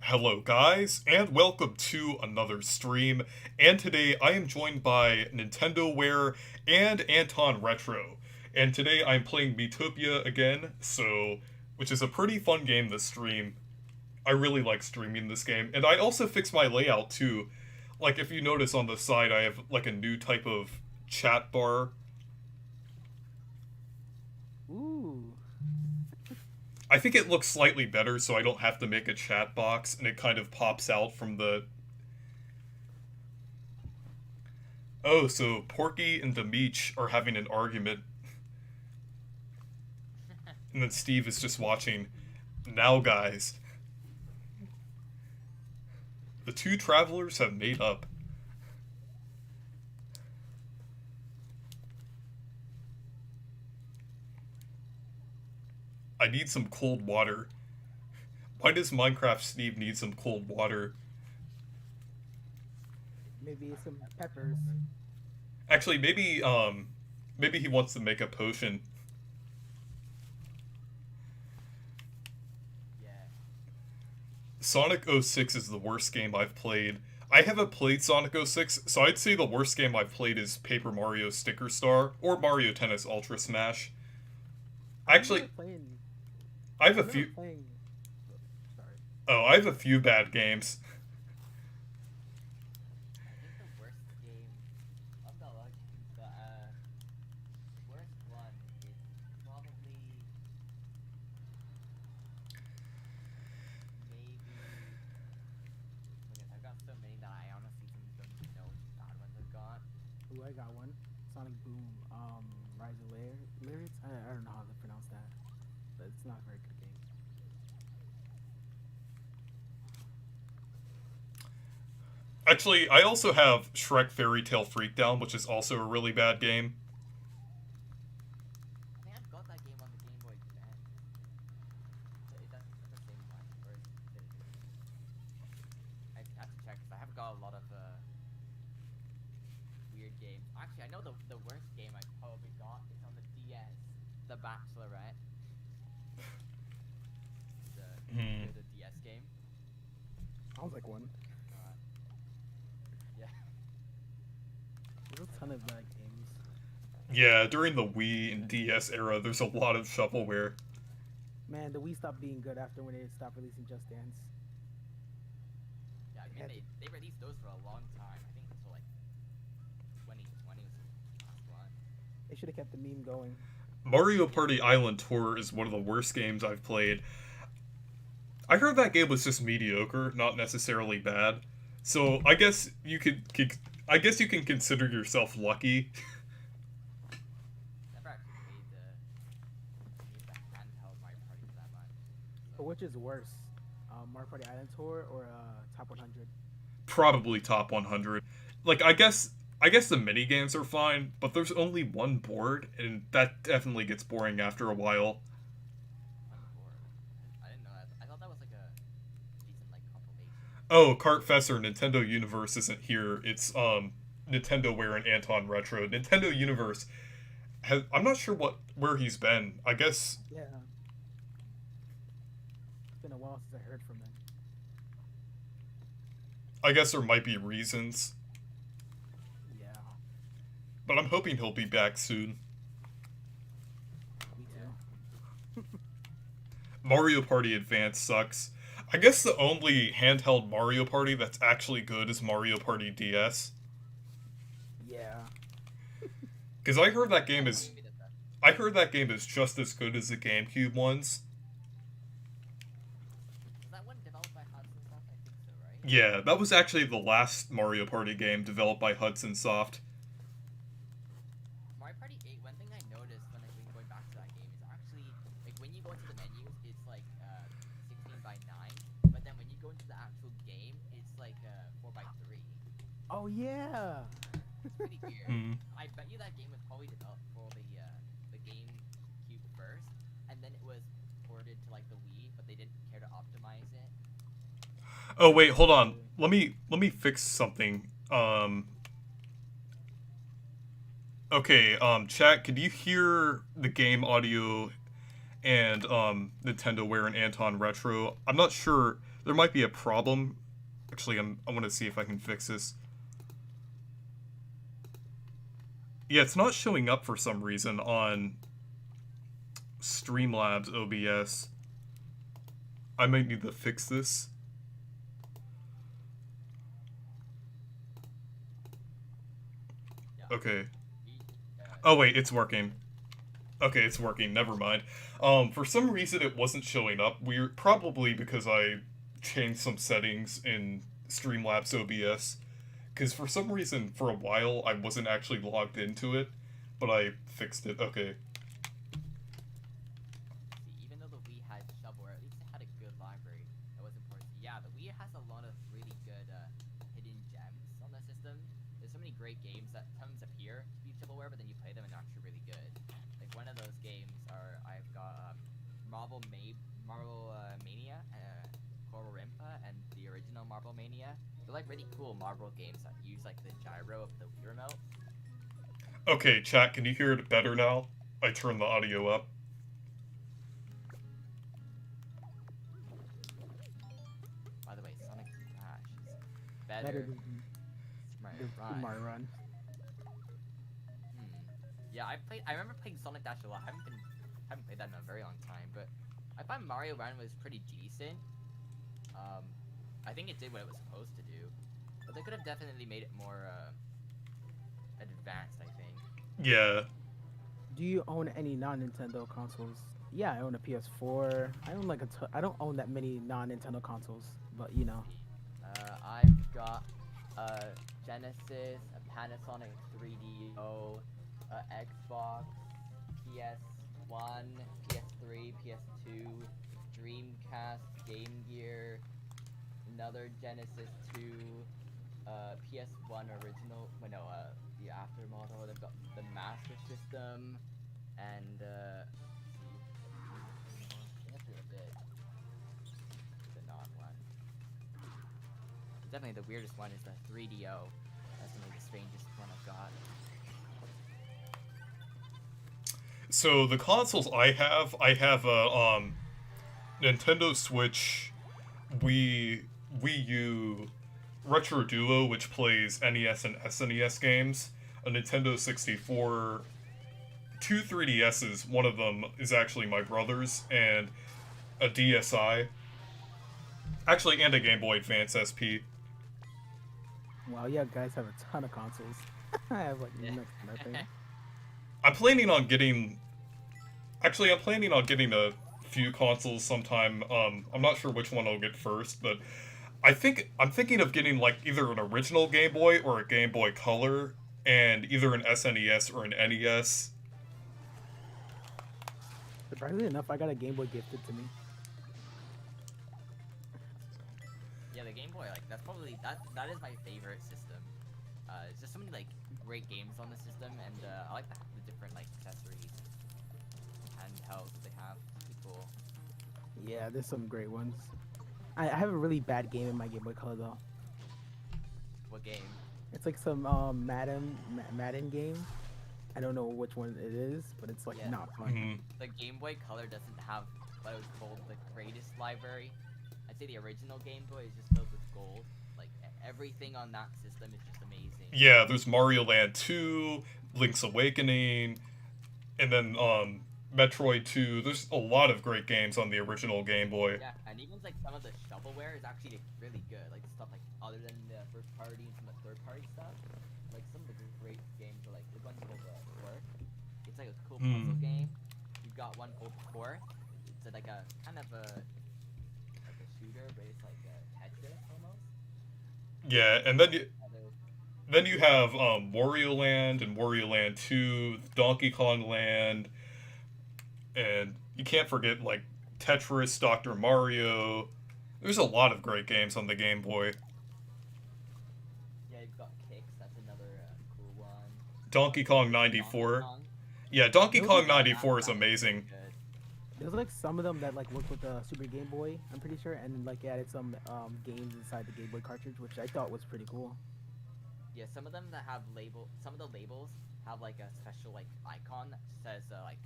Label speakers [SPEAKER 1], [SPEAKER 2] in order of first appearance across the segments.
[SPEAKER 1] Hello guys, and welcome to another stream, and today I am joined by NintendoWare and Anton Retro, and today I'm playing Miitopia again, which is a pretty fun game this stream. I really like streaming this game, and I also fixed my layout too. Like, if you notice on the side, I have like a new type of chat bar.
[SPEAKER 2] Ooh.
[SPEAKER 1] I think it looks slightly better so I don't have to make a chat box, and it kind of pops out from the... Oh, so Porky and Demeech are having an argument, and then Steve is just watching. Now, guys, the two travelers have made up. I need some cold water. Why does Minecraft Steve need some cold water?
[SPEAKER 2] Maybe some peppers.
[SPEAKER 1] Actually, maybe he wants to make a potion.
[SPEAKER 2] Yeah.
[SPEAKER 1] Sonic 06 is the worst game I've played. I haven't played Sonic 06, so I'd say the worst game I've played is Paper Mario Sticker Star or Mario Tennis Ultra Smash. Actually, I have a few.
[SPEAKER 2] Sorry.
[SPEAKER 1] Oh, I have a few bad games.
[SPEAKER 3] I think the worst game of the lot of games, but the worst one is probably maybe. Look, I've got so many that I honestly don't even know which bad ones I've got.
[SPEAKER 2] Ooh, I got one. Sonic Boom. Rise of Lyrics. I don't know how to pronounce that, but it's not a very good game.
[SPEAKER 1] Actually, I also have Shrek Fairy Tale Freakdown, which is also a really bad game.
[SPEAKER 3] I think I've got that game on the Game Boy Advance. That's the same one, or is it? I have to check because I have got a lot of weird games. Actually, I know the worst game I probably got is on the DS, The Bachelorette. The DS game.
[SPEAKER 2] Sounds like one.
[SPEAKER 3] Yeah.
[SPEAKER 2] There's a ton of bad games.
[SPEAKER 1] Yeah, during the Wii and DS era, there's a lot of shovelware.
[SPEAKER 2] Man, the Wii stopped being good after when they stopped releasing Just Dance.
[SPEAKER 3] Yeah, I mean they released those for a long time. I think until like 2020 was the last one.
[SPEAKER 2] They should have kept the meme going.
[SPEAKER 1] Mario Party Island Tour is one of the worst games I've played. I heard that game was just mediocre, not necessarily bad. So I guess you I guess you can consider yourself lucky.
[SPEAKER 3] Never actually played the handheld Mario Party that much.
[SPEAKER 2] But which is worse, Mario Party Island Tour or Top 100?
[SPEAKER 1] Probably top 100. Like, I guess the mini games are fine, but there's only one board, and that definitely gets boring after a while.
[SPEAKER 3] I didn't know that. I thought that was like a decent like compilation.
[SPEAKER 1] Oh, Cartfessor Nintendo Universe isn't here. It's NintendoWare and Anton Retro. Nintendo Universe I'm not sure where he's been. I guess
[SPEAKER 2] Yeah. It's been a while since I heard from him.
[SPEAKER 1] there might be reasons,
[SPEAKER 2] Yeah.
[SPEAKER 1] but I'm hoping he'll be back soon.
[SPEAKER 2] Me too.
[SPEAKER 1] Mario Party Advance sucks. I guess the only handheld Mario Party that's actually good is Mario Party DS.
[SPEAKER 2] Yeah.
[SPEAKER 1] Because I heard that game is
[SPEAKER 3] Maybe the best.
[SPEAKER 1] I heard that game is just as good as the GameCube ones.
[SPEAKER 3] Was that one developed by Hudson Soft? I think so, right?
[SPEAKER 1] Yeah, that was actually the last Mario Party game developed by Hudson Soft.
[SPEAKER 3] Mario Party 8, one thing I noticed when I've been going back to that game is actually, like, when you go into the menus, it's like 16 by 9, but then when you go into the actual game, it's like 4 by 3.
[SPEAKER 2] Oh yeah.
[SPEAKER 3] It's pretty weird.
[SPEAKER 1] Hmm.
[SPEAKER 3] I bet you that game was probably developed for the GameCube first, and then it was ported to like the Wii, but they didn't care to optimize it.
[SPEAKER 1] Oh wait, hold on. Let me fix something. Okay, chat, could you hear the game audio and NintendoWare and Anton Retro? I'm not sure. There might be a problem. Actually, I want to see if I can fix this. Yeah, it's not showing up for some reason on Streamlabs OBS. I might need to fix this.
[SPEAKER 3] Yeah.
[SPEAKER 1] Okay.
[SPEAKER 3] Uh,
[SPEAKER 1] Oh wait, it's working. Okay, it's working. Never mind. For some reason it wasn't showing up. Weird, probably because I changed some settings in Streamlabs OBS. Because for some reason, for a while, I wasn't actually logged into it, but I fixed it. Okay.
[SPEAKER 3] See, even though the Wii had shovelware, at least it had a good library. That was important. Yeah, the Wii has a lot of really good hidden gems on the system. There's so many great games that sometimes appear to be shovelware, but then you play them and they're actually really good. Like one of those games are I've got Marble Mania, Coral Rimpa, and the original Marble Mania. They're like really cool marble games that use like the gyro of the Wii remote.
[SPEAKER 1] Okay, chat, can you hear it better now? I turned the audio up.
[SPEAKER 3] By the way, Sonic Crash is
[SPEAKER 2] Better
[SPEAKER 3] better.
[SPEAKER 2] than
[SPEAKER 3] Mario
[SPEAKER 2] the
[SPEAKER 3] Run.
[SPEAKER 2] Mario Run.
[SPEAKER 3] Yeah, I remember playing Sonic Dash a lot. I haven't played that in a very long time, but I find Mario Run was pretty decent. I think it did what it was supposed to do, but they could have definitely made it more advanced, I think.
[SPEAKER 1] Yeah.
[SPEAKER 2] Do you own any non-Nintendo consoles? Yeah, I own a PS4. I own like I don't own that many non-Nintendo consoles, but you know.
[SPEAKER 3] I've got a Genesis, a Panasonic 3DO, a Xbox, PS1, PS3, PS2, Dreamcast, Game Gear, another Genesis 2, PS1 original, the aftermodel. They've got the Master System, and that's it. The non one. Definitely the weirdest one is the 3DO. That's definitely the strangest one I've got.
[SPEAKER 1] So the consoles I have a Nintendo Switch, Wii U, Retro Duo, which plays NES and SNES games, a Nintendo 64, two 3DSs. One of them is actually my brother's, and a DSi. Actually, and a Game Boy Advance SP.
[SPEAKER 2] Wow, yeah, guys have a ton of consoles. I have like nothing.
[SPEAKER 1] I'm planning on getting. Actually, I'm planning on getting a few consoles sometime. I'm not sure which one I'll get first, but I'm thinking of getting like either an original Game Boy or a Game Boy Color, and either an SNES or an NES.
[SPEAKER 2] Surprisingly enough, I got a Game Boy gifted to me.
[SPEAKER 3] Yeah, the Game Boy, like that's probably that is my favorite system. It's just so many like great games on the system, and I like the different like accessories and handhelds that they have. It's pretty cool.
[SPEAKER 2] Yeah, there's some great ones. I have a really bad game in my Game Boy Color though.
[SPEAKER 3] What game?
[SPEAKER 2] It's like some Madden game. I don't know which one it is, but it's like
[SPEAKER 3] Yeah.
[SPEAKER 2] not fun.
[SPEAKER 1] Mm-hmm.
[SPEAKER 3] The Game Boy Color doesn't have what I was called the greatest library. I'd say the original Game Boy is just filled with gold. Like everything on that system is just amazing.
[SPEAKER 1] Yeah, there's Mario Land 2, Link's Awakening, and then Metroid 2. There's a lot of great games on the original Game Boy.
[SPEAKER 3] Yeah, and even like some of the shovelware is actually really good. Like stuff like other than the first party and some of the third party stuff. Like some of the great games are like the one called Work. It's like a cool puzzle game. You've got one called Core. It's like a kind of a shooter, but it's like Tetris almost.
[SPEAKER 1] Yeah, and then
[SPEAKER 3] Other-
[SPEAKER 1] you have Wario Land and Wario Land 2, Donkey Kong Land, and you can't forget like Tetris, Dr. Mario. There's a lot of great games on the Game Boy.
[SPEAKER 3] Yeah, you've got Kicks. That's another cool one.
[SPEAKER 1] Donkey Kong
[SPEAKER 3] Donkey
[SPEAKER 1] 94.
[SPEAKER 3] Kong.
[SPEAKER 1] Yeah, Donkey
[SPEAKER 2] Those
[SPEAKER 1] Kong
[SPEAKER 2] are-
[SPEAKER 1] 94 is
[SPEAKER 3] That was
[SPEAKER 1] amazing.
[SPEAKER 3] good.
[SPEAKER 2] There's like some of them that like work with the Super Game Boy, I'm pretty sure, and like added some games inside the Game Boy cartridge, which I thought was pretty cool.
[SPEAKER 3] Yeah, some of them that have some of the labels have like a special like icon that says like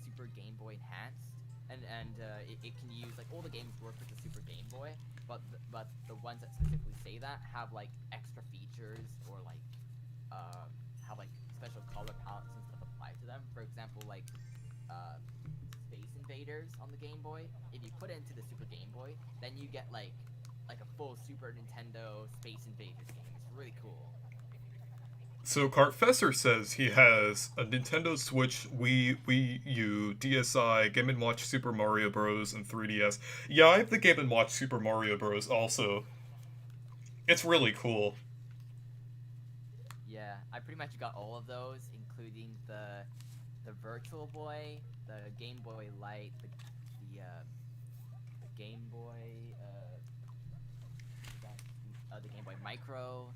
[SPEAKER 3] Super Game Boy Enhanced, and it can use like all the games work with the Super Game Boy, but the ones that specifically say that have like extra features or like have like special color palettes and stuff applied to them. For example, like Space Invaders on the Game Boy. If you put it into the Super Game Boy, then you get like a full Super Nintendo Space Invaders game. It's really cool.
[SPEAKER 1] So Cartfessor says he has a Nintendo Switch, Wii U, DSi, Game & Watch Super Mario Bros. And 3DS. Yeah, I have the Game & Watch Super Mario Bros. Also. It's really cool.
[SPEAKER 3] Yeah, I pretty much got all of those, including the Virtual Boy, the Game Boy Light, the Game Boy, the Game Boy Micro,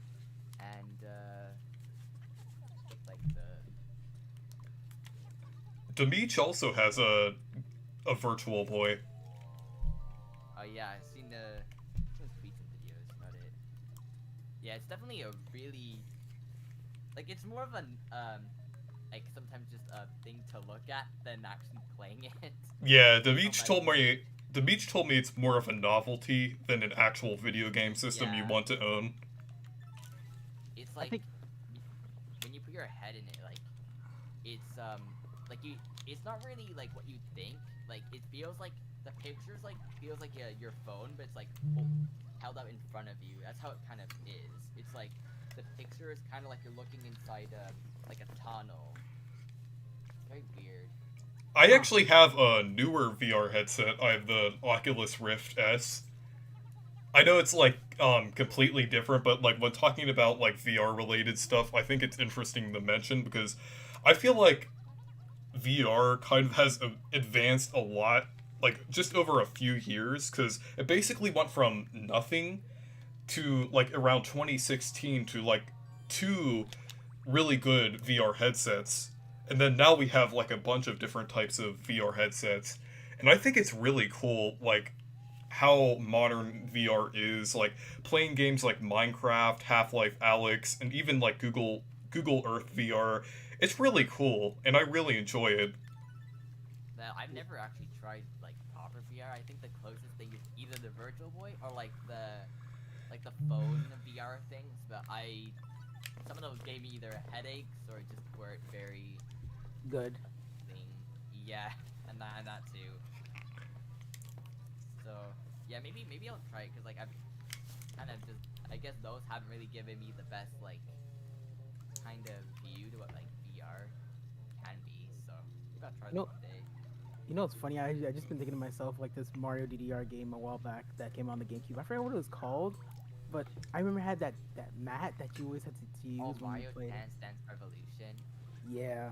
[SPEAKER 3] and like
[SPEAKER 1] Demeech also has a Virtual Boy.
[SPEAKER 3] oh yeah, I've seen the tweets and videos about it. Yeah, it's definitely a really like it's more of an like sometimes just a thing to look at than actually playing it.
[SPEAKER 1] Yeah, Demeech told me it's more of a novelty than an actual video game system you
[SPEAKER 3] Yeah.
[SPEAKER 1] want to own.
[SPEAKER 3] It's
[SPEAKER 2] I
[SPEAKER 3] like
[SPEAKER 2] think
[SPEAKER 3] when you put your head in it, like it's like it's not really like what you think. Like it feels like the pictures like feels like your phone, but it's like held out in front of you. That's how it kind of is. It's like the picture is kind of like you're looking inside like a tunnel. It's very weird.
[SPEAKER 1] I actually have a newer VR headset. I have the Oculus Rift S. I know it's like completely different, but like when talking about like VR related stuff, I think it's interesting to mention because I feel like VR kind of has advanced a lot, like just over a few years, because it basically went from nothing to like around 2016 to like two really good VR headsets. And then now we have like a bunch of different types of VR headsets. And I think it's really cool, like how modern VR is, like playing games like Minecraft, Half-Life Alyx, and even like Google Earth VR. It's really cool, and I really enjoy it.
[SPEAKER 3] Now I've never actually tried like proper VR. I think the closest thing is either the Virtual Boy or like the phone VR things. But some of those gave me either headaches or just weren't very
[SPEAKER 2] good.
[SPEAKER 3] yeah, and that too. So yeah, maybe I'll try it because like I've kind of just I guess those haven't really given me the best like kind of view to what like VR can be. So maybe I'll try
[SPEAKER 2] No.
[SPEAKER 3] that one day.
[SPEAKER 2] You know, it's funny. I just been thinking to myself like this Mario DDR game a while back that came on the GameCube. I forgot what it was called, but I remember it had that mat that you always had to use
[SPEAKER 3] Oh,
[SPEAKER 2] when
[SPEAKER 3] Mario
[SPEAKER 2] you played.
[SPEAKER 3] Dance Revolution.
[SPEAKER 2] Yeah.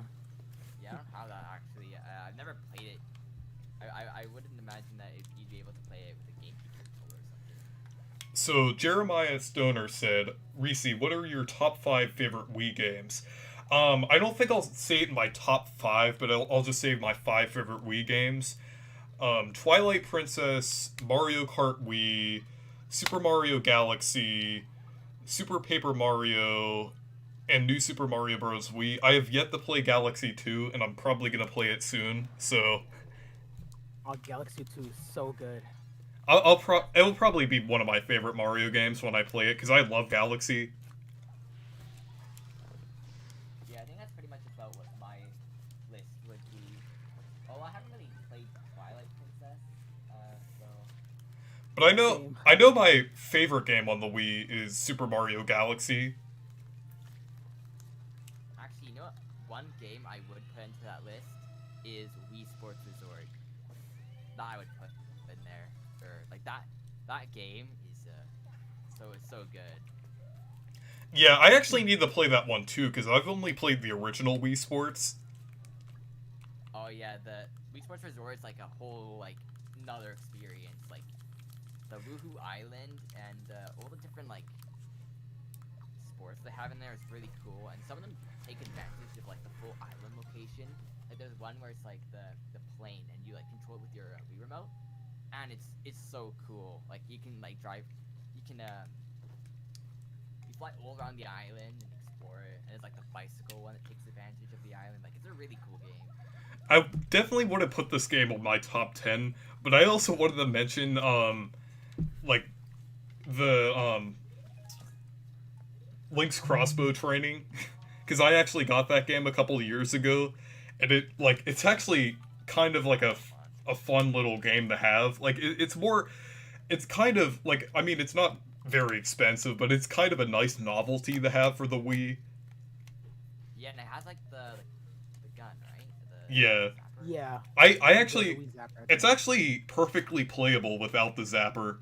[SPEAKER 3] Yeah, I don't have that actually. I've never played it. I wouldn't imagine that you'd be able to play it with a GameCube controller or something.
[SPEAKER 1] So Jeremiah Stoner said, Reese, what are your top 5 favorite Wii games? I don't think I'll say it in my top 5, but I'll just say my 5 favorite Wii games. Twilight Princess, Mario Kart Wii, Super Mario Galaxy, Super Paper Mario, and New Super Mario Bros. Wii. I have yet to play Galaxy 2, and I'm probably gonna play it soon, so
[SPEAKER 2] Oh, Galaxy 2 is so good.
[SPEAKER 1] it'll probably be one of my favorite Mario games when I play it, because I love Galaxy.
[SPEAKER 3] Yeah, I think that's pretty much about what my list would be. Oh, I haven't really played Twilight Princess, so
[SPEAKER 1] But I know my favorite game on the Wii is Super Mario Galaxy.
[SPEAKER 3] actually, you know what? One game I would put into that list is Wii Sports Resort. That I would put in there. Or like that game is so good.
[SPEAKER 1] Yeah, I actually need to play that one too, because I've only played the original Wii Sports.
[SPEAKER 3] Oh yeah, the Wii Sports Resort is like a whole like another experience. Like the Woohoo Island and all the different like sports they have in there is really cool, and some of them take advantage of like the full island location. Like there's one where it's like the plane, and you like control it with your Wii remote, and it's so cool. Like you can like drive, you can you fly all around the island and explore it, and it's like the bicycle one that takes advantage of the island. Like it's a really cool game.
[SPEAKER 1] I definitely would have put this game on my top 10, but I also wanted to mention, like, the Link's crossbow training, because I actually got that game a couple of years ago, and it's actually kind of like a fun little game to have. Like it's kind of like, I mean, it's not very expensive, but it's kind of a nice novelty to have for the Wii.
[SPEAKER 3] Yeah, and it has like the gun, right? The
[SPEAKER 1] Yeah.
[SPEAKER 3] zapper.
[SPEAKER 2] Yeah.
[SPEAKER 1] I
[SPEAKER 2] The
[SPEAKER 1] actually,
[SPEAKER 2] Wii Zapper, I
[SPEAKER 1] it's
[SPEAKER 2] think.
[SPEAKER 1] actually perfectly playable without the zapper.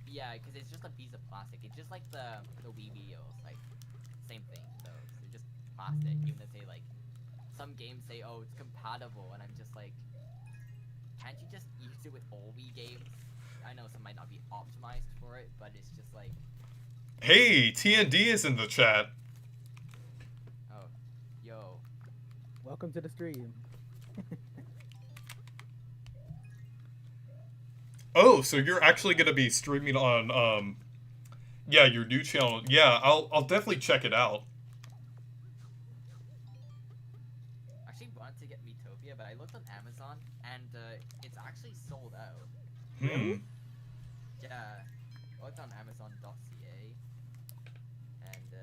[SPEAKER 3] Yeah, because it's just a piece of plastic. It's just like the Wii wheels, like same thing. Those they're just plastic. Even if they like some games say, oh, it's compatible, and I'm just like, can't you just use it with all Wii games? I know some might not be optimized for it, but it's just like,
[SPEAKER 1] Hey, TND is in the chat.
[SPEAKER 3] oh, yo,
[SPEAKER 2] Welcome to the stream.
[SPEAKER 1] Oh, so you're actually gonna be streaming on yeah, your new channel. Yeah, I'll definitely check it out.
[SPEAKER 3] actually wanted to get Miitopia, but I looked on Amazon and it's actually sold out.
[SPEAKER 1] Hmm.
[SPEAKER 3] Yeah, I looked on Amazon.ca, and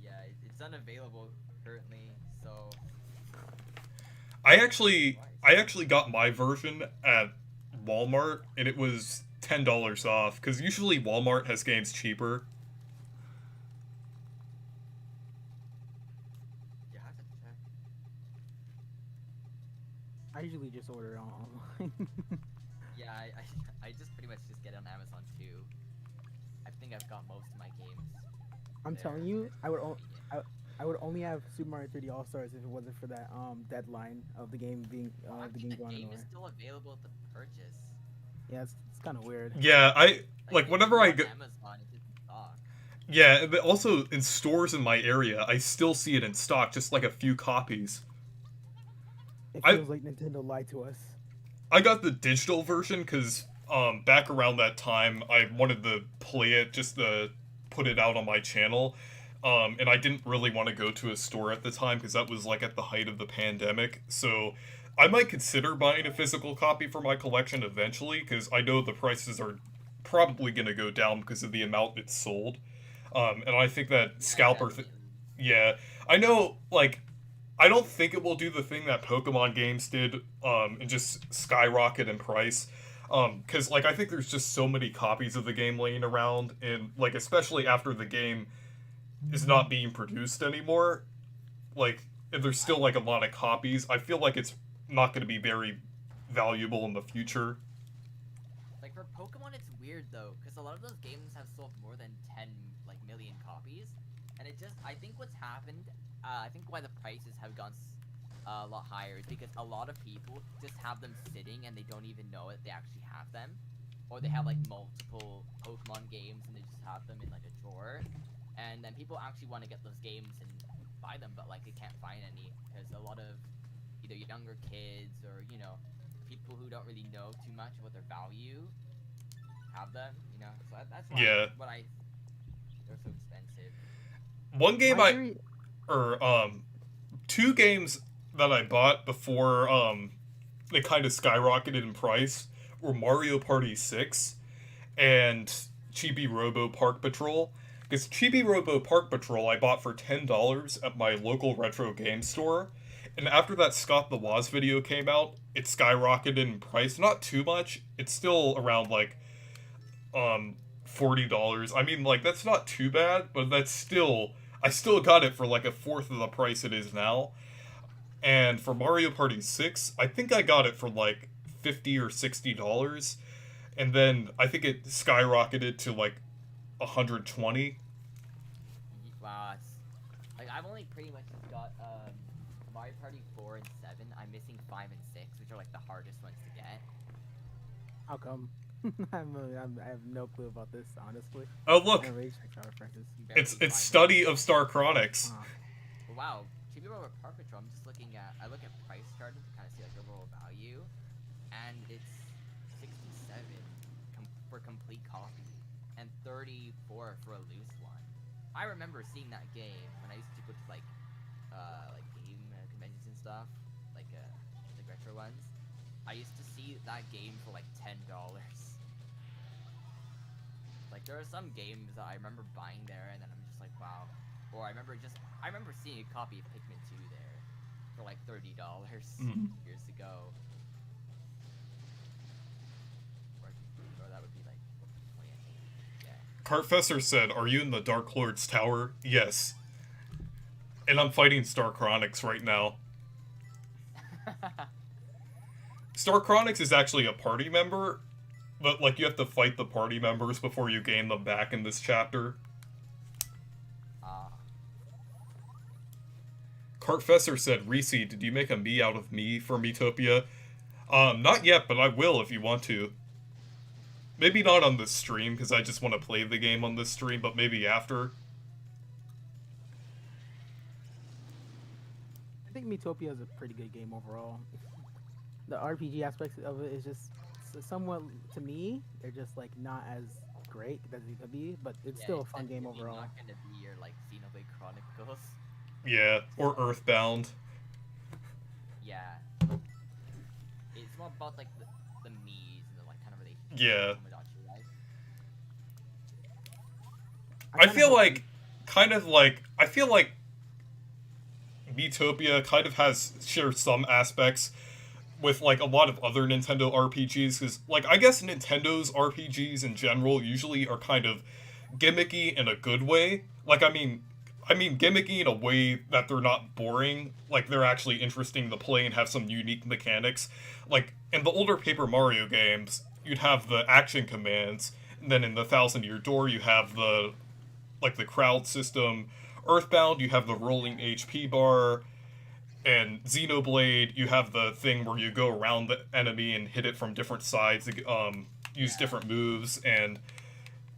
[SPEAKER 3] yeah, it's unavailable currently. So
[SPEAKER 1] I actually
[SPEAKER 3] why?
[SPEAKER 1] I actually got my version at Walmart and it was $10 off because usually Walmart has games cheaper.
[SPEAKER 3] You have to check.
[SPEAKER 2] I usually just order it online.
[SPEAKER 3] Yeah, I just pretty much just get it on Amazon too. I think I've got most of my games.
[SPEAKER 2] I'm
[SPEAKER 3] there,
[SPEAKER 2] telling you,
[SPEAKER 3] it's
[SPEAKER 2] I would
[SPEAKER 3] convenient.
[SPEAKER 2] I would only have Super Mario 3D All Stars if it wasn't for that deadline of the game being
[SPEAKER 3] Well,
[SPEAKER 2] the
[SPEAKER 3] actually,
[SPEAKER 2] game
[SPEAKER 3] the
[SPEAKER 2] going
[SPEAKER 3] game is
[SPEAKER 2] nowhere.
[SPEAKER 3] still available to purchase.
[SPEAKER 2] Yeah, it's kind of weird.
[SPEAKER 1] Yeah, I
[SPEAKER 3] Like
[SPEAKER 1] like
[SPEAKER 3] if you
[SPEAKER 1] whenever
[SPEAKER 3] go
[SPEAKER 1] I
[SPEAKER 3] on
[SPEAKER 1] go.
[SPEAKER 3] Amazon, it's in stock.
[SPEAKER 1] Yeah, but also in stores in my area, I still see it in stock, just like a few copies.
[SPEAKER 2] It
[SPEAKER 1] I
[SPEAKER 2] feels like Nintendo lied to us.
[SPEAKER 1] I got the digital version because back around that time I wanted to play it just to put it out on my channel, and I didn't really want to go to a store at the time because that was like at the height of the pandemic. So I might consider buying a physical copy for my collection eventually because I know the prices are probably going to go down because of the amount it's sold. And I think that
[SPEAKER 3] Yeah,
[SPEAKER 1] scalper,
[SPEAKER 3] definitely.
[SPEAKER 1] yeah, I know like I don't think it will do the thing that Pokemon games did, and just skyrocket in price. Because like I think there's just so many copies of the game laying around, and like especially after the game is not being produced anymore, like and there's
[SPEAKER 3] I
[SPEAKER 1] still like a lot of copies. I feel like it's not going to be very valuable in the future.
[SPEAKER 3] Like for Pokemon, it's weird though, because a lot of those games have sold more than 10 like million copies, and it just I think what's happened, I think why the prices have gone a lot higher is because a lot of people just have them sitting and they don't even know it. They actually have them, or they have like multiple Pokemon games and they just have them in like a drawer, and then people actually want to get those games and buy them, but like they can't find any because a lot of either younger kids or people who don't really know too much about their value have them, so that's why
[SPEAKER 1] Yeah,
[SPEAKER 3] what I they're so expensive.
[SPEAKER 1] one game
[SPEAKER 2] My
[SPEAKER 1] I
[SPEAKER 2] theory,
[SPEAKER 1] or two games that I bought before they kind of skyrocketed in price were Mario Party 6 and Chibi Robo Park Patrol. Because Chibi Robo Park Patrol I bought for $10 at my local retro game store. And after that Scott the Woz video came out, it skyrocketed in price. Not too much. It's still around like $40. I mean like that's not too bad, but that's still I still got it for like a fourth of the price it is now. And for Mario Party 6, I think I got it for like 50 or $60. And then I think it skyrocketed to like 120.
[SPEAKER 3] Wow, it's like I've only pretty much just got Mario Party 4 and 7. I'm missing 5 and 6, which are like the hardest ones to get.
[SPEAKER 2] how come? I have no clue about this, honestly.
[SPEAKER 1] Oh
[SPEAKER 2] I
[SPEAKER 1] look,
[SPEAKER 2] never really checked our prices.
[SPEAKER 3] You can
[SPEAKER 1] it's
[SPEAKER 3] barely
[SPEAKER 1] it's
[SPEAKER 3] find them.
[SPEAKER 1] Study of Star Chronics.
[SPEAKER 2] Huh.
[SPEAKER 3] But wow, Chibi Robo Park Patrol. I'm just looking at. I look at price chart to kind of see like overall value, and it's 67 for complete copy, and 34 for a loose one. I remember seeing that game when I used to go to like game conventions and stuff, like retro ones. I used to see that game for like $10. Like there are some games that I remember buying there, and then I'm just like, wow. Or I remember seeing a copy of Pikmin 2 there for like $30 years ago. Or that would be like 20, I think. Yeah.
[SPEAKER 1] Cartfesser said, "Are you in the Dark Lord's tower?" Yes. And I'm fighting Star Chronix right now. Star Chronix is actually a party member, but like you have to fight the party members before you gain them back in this chapter. Cartfesser said, "Reese, did you make a me out of me for Miitopia?" Not yet, but I will if you want to. Maybe not on this stream, because I just want to play the game on this stream, but maybe after.
[SPEAKER 2] I think Miitopia is a pretty good game overall. The RPG aspects of it is just somewhat, to me, they're just like not as great as they could be, but it's still a fun game overall.
[SPEAKER 3] Not gonna be your like Xenoblade Chronicles.
[SPEAKER 1] Yeah, or Earthbound.
[SPEAKER 3] Yeah. It's more about like the me's and the like kind of relationship.
[SPEAKER 1] Yeah.
[SPEAKER 3] Tomodachi, right?
[SPEAKER 1] I feel like Miitopia kind of shares some aspects with like a lot of other Nintendo RPGs, because like I guess Nintendo's RPGs in general usually are kind of gimmicky in a good way. Like I mean gimmicky in a way that they're not boring, like they're actually interesting to play and have some unique mechanics. Like in the older Paper Mario games, you'd have the action commands, and then in the Thousand Year Door you have the crowd system. Earthbound, you have the rolling HP bar, and Xenoblade, you have the thing where you go around the enemy and hit it from different sides, use different moves, and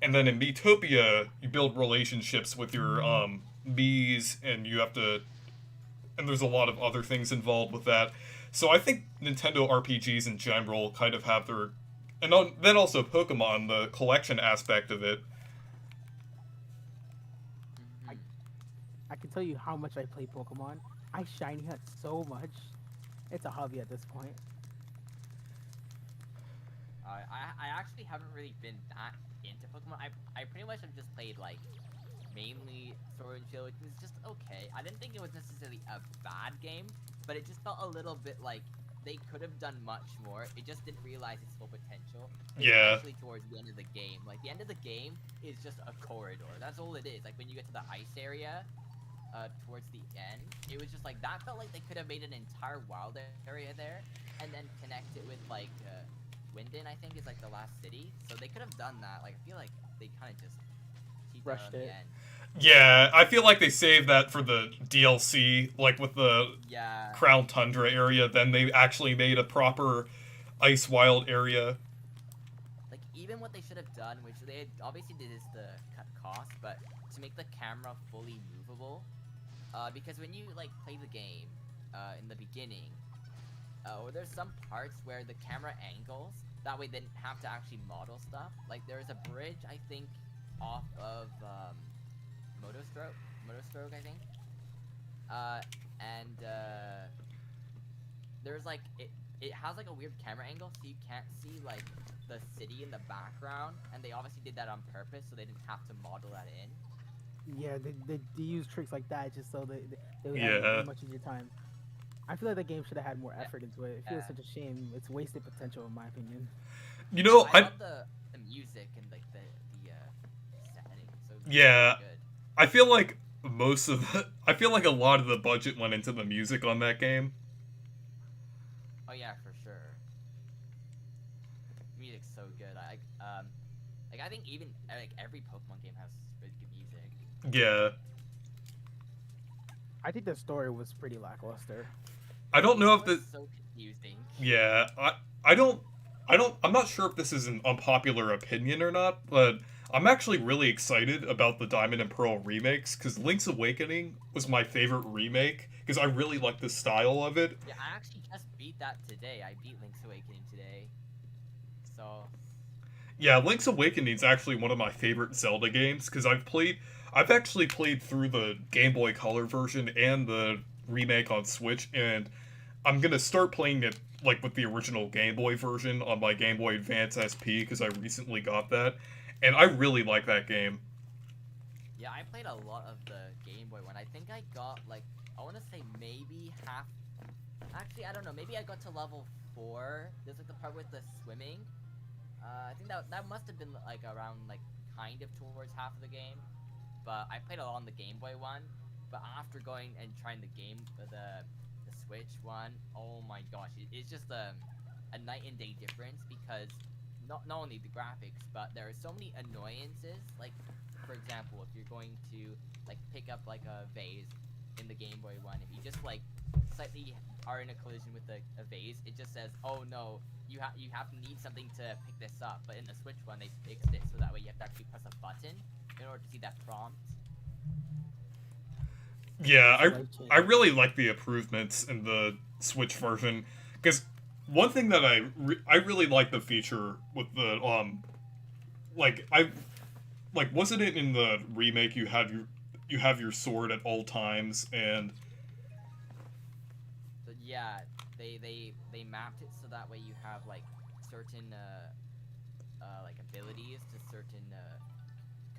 [SPEAKER 1] then in Miitopia, you build relationships with your Miis, and you have to, and there's a lot of other things involved with that. So I think Nintendo RPGs in general kind of have their, and then also Pokemon, the collection aspect of it.
[SPEAKER 2] I can tell you how much I play Pokemon. I shiny hunt so much. It's a hobby at this point.
[SPEAKER 3] I actually haven't really been that into Pokemon. I pretty much have just played like mainly Sword and Shield, which was just okay. I didn't think it was necessarily a bad game, but it just felt a little bit like they could have done much more. It just didn't realize its full potential.
[SPEAKER 1] Yeah.
[SPEAKER 3] Especially towards the end of the game. Like the end of the game is just a corridor. That's all it is. Like when you get to the ice area, towards the end, it was just like that felt like they could have made an entire wild area there, and then connect it with like Winden, I think is like the last city. So they could have done that. Like I feel like they kind of just
[SPEAKER 2] rushed it.
[SPEAKER 3] The end.
[SPEAKER 1] Yeah, I feel like they saved that for the DLC, like with the Crown Tundra area. Then they actually made a proper Ice Wild area.
[SPEAKER 3] Like even what they should have done, which they had obviously did, is to cut costs, but to make the camera fully movable. Because when you like play the game in the beginning, or there's some parts where the camera angles, that way they didn't have to actually model stuff. Like there's a bridge, I think, off of Motostroke, I think. There's like it has like a weird camera angle, so you can't see like the city in the background, and they obviously did that on purpose, so they didn't have to model that in.
[SPEAKER 2] Yeah, they use tricks like that just so they would have much easier time. I feel like the game should have had more effort into it. It feels such a shame. It's wasted potential, in my opinion.
[SPEAKER 1] You know,
[SPEAKER 3] I love the music and like the setting. So
[SPEAKER 1] yeah,
[SPEAKER 3] good.
[SPEAKER 1] I feel like a lot of the budget went into the music on that game.
[SPEAKER 3] Oh yeah, for sure. Music's so good. I think even like every Pokemon game has really good music.
[SPEAKER 1] Yeah.
[SPEAKER 2] I think the story was pretty lackluster.
[SPEAKER 1] I don't know if
[SPEAKER 3] so confusing.
[SPEAKER 1] Yeah, I'm not sure if this is an unpopular opinion or not, but I'm actually really excited about the Diamond and Pearl remakes, because Link's Awakening was my favorite remake, because I really like the style of it.
[SPEAKER 3] Yeah, I actually just beat that today. I beat Link's Awakening today. So...
[SPEAKER 1] Yeah, Link's Awakening is actually one of my favorite Zelda games, because I've actually played through the Game Boy Color version and the remake on Switch, and I'm gonna start playing it like with the original Game Boy version on my Game Boy Advance SP because I recently got that, and I really like that game.
[SPEAKER 3] Yeah, I played a lot of the Game Boy one. I think I got like, I want to say maybe half. Actually, I don't know. Maybe I got to level 4. There's like the part with the swimming. I think that must have been like around like kind of towards half of the game. But I played a lot on the Game Boy one. But after going and trying the Switch one, oh my gosh, it's just a night and day difference because not only the graphics, but there are so many annoyances. Like, for example, if you're going to like pick up like a vase in the Game Boy one, if you just like slightly are in a collision with a vase, it just says, "Oh no, you need something to pick this up." But in the Switch one, they fixed it so that way you have to actually press a button in order to see that prompt.
[SPEAKER 1] Yeah, I really like the improvements in the Switch version because one thing that I really like the feature with the like I like wasn't it in the remake you have your sword at all times and
[SPEAKER 3] So yeah, they mapped it so that way you have like certain like abilities to certain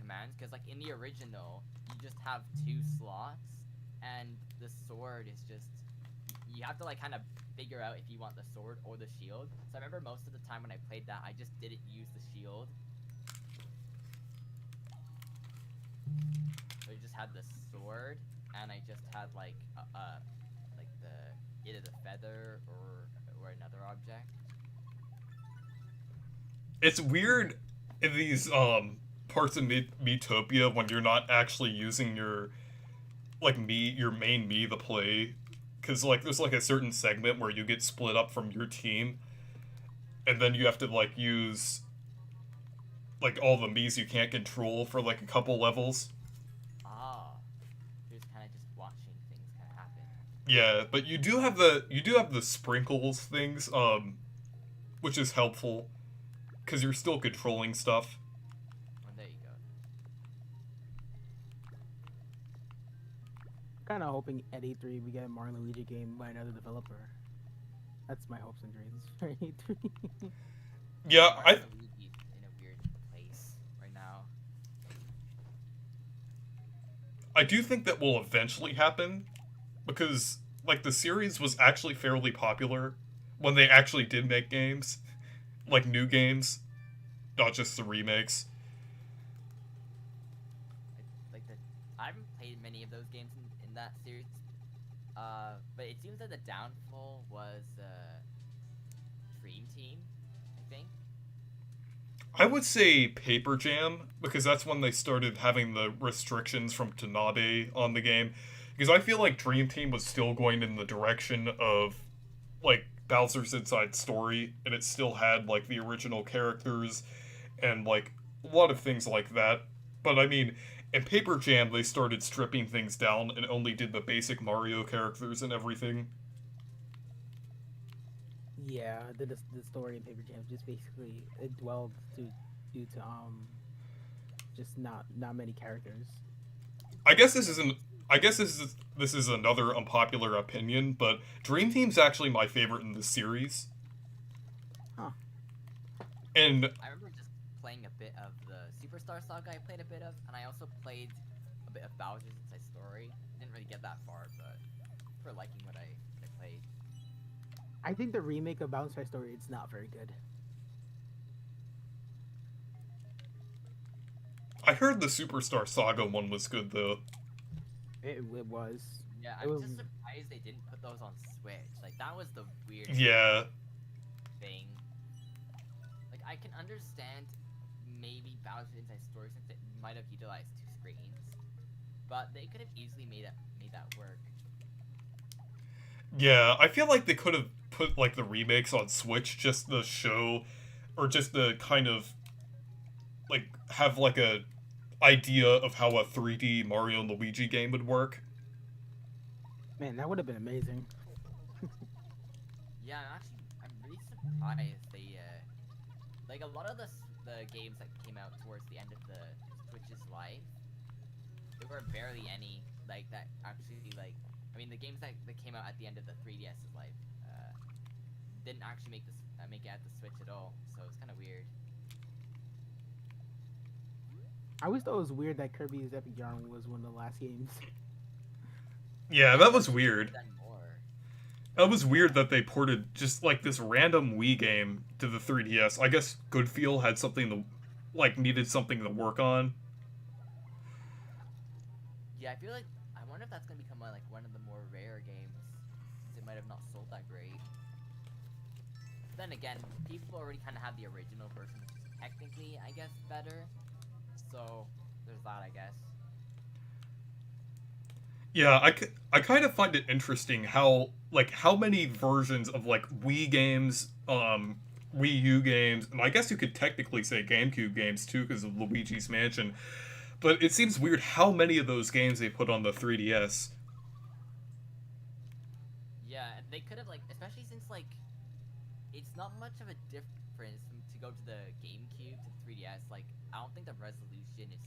[SPEAKER 3] commands. Because like in the original, you just have 2 slots, and the sword is just you have to like kind of figure out if you want the sword or the shield. So I remember most of the time when I played that, I just didn't use the shield. So I just had the sword, and I just had like like either the feather or another object.
[SPEAKER 1] it's weird in these parts of Miitopia when you're not actually using your like your main Mii to play because like there's like a certain segment where you get split up from your team and then you have to like use like all the Miis you can't control for like a couple levels.
[SPEAKER 3] Ah, you're just kind of just watching things kind of happen.
[SPEAKER 1] Yeah, but you do have the sprinkles things which is helpful because you're still controlling stuff.
[SPEAKER 3] Oh, there you go.
[SPEAKER 2] Kind of hoping at E3 we get a Mario and Luigi game by another developer. That's my hopes and dreams for E3.
[SPEAKER 1] Yeah,
[SPEAKER 3] Mario and Luigi's in a weird place right now.
[SPEAKER 1] I do think that will eventually happen because like the series was actually fairly popular when they actually did make games, like new games, not just the remakes.
[SPEAKER 3] I haven't played many of those games in that series. But it seems that the downfall was Dream Team, I think.
[SPEAKER 1] I would say Paper Jam because that's when they started having the restrictions from Tanabe on the game. Because I feel like Dream Team was still going in the direction of like Bowser's Inside Story, and it still had like the original characters and like a lot of things like that. But I mean, in Paper Jam, they started stripping things down and only did the basic Mario characters and everything.
[SPEAKER 2] Yeah, the story in Paper Jam just basically it dwelled due to just not many characters.
[SPEAKER 1] I guess this isn't. I guess this is another unpopular opinion, but Dream Team's actually my favorite in the series.
[SPEAKER 2] Huh.
[SPEAKER 1] And
[SPEAKER 3] I remember just playing a bit of the Superstar Saga I played a bit of, and I also played a bit of Bowser's Inside Story. I didn't really get that far, but for liking what I played.
[SPEAKER 2] I think the remake of Bounce Strike Story it's not very good.
[SPEAKER 1] I heard the Superstar Saga one was good though.
[SPEAKER 2] It was.
[SPEAKER 3] Yeah,
[SPEAKER 2] It
[SPEAKER 3] I'm
[SPEAKER 2] was-
[SPEAKER 3] just surprised they didn't put those on Switch. Like, that was the weird
[SPEAKER 1] Yeah,
[SPEAKER 3] thing. Like, I can understand maybe Bowser's Inside Story since it might have utilized 2 screens, but they could have easily made that work.
[SPEAKER 1] yeah. I feel like they could have put like the remakes on Switch just to show, or just to kind of like have like a idea of how a 3D Mario and Luigi game would work.
[SPEAKER 2] Man, that would have been amazing.
[SPEAKER 3] Yeah, I'm really surprised they, like, a lot of the games that came out towards the end of the Switch's life, there were barely any, like, that actually, like, I mean, the games that came out at the end of the 3DS's life, didn't actually make it at the Switch at all. So it's kind of weird.
[SPEAKER 2] I always thought it was weird that Kirby's Epic Yarn was one of the last games.
[SPEAKER 1] Yeah, that was weird.
[SPEAKER 3] Done more.
[SPEAKER 1] That was weird that they ported just like this random Wii game to the 3DS. I guess Goodfeel had something to, like, needed something to work on.
[SPEAKER 3] Yeah, I feel like I wonder if that's gonna become like one of the more rare games, since it might have not sold that great. But then again, people already kind of have the original version, which is technically, I guess, better. So there's that, I guess.
[SPEAKER 1] Yeah, I kind of find it interesting how many versions of like Wii games, Wii U games, and I guess you could technically say GameCube games too because of Luigi's Mansion. But it seems weird how many of those games they put on the 3DS.
[SPEAKER 3] Yeah, and they could have like, especially since like, it's not much of a difference to go to the GameCube to the 3DS. Like, I don't think the resolution is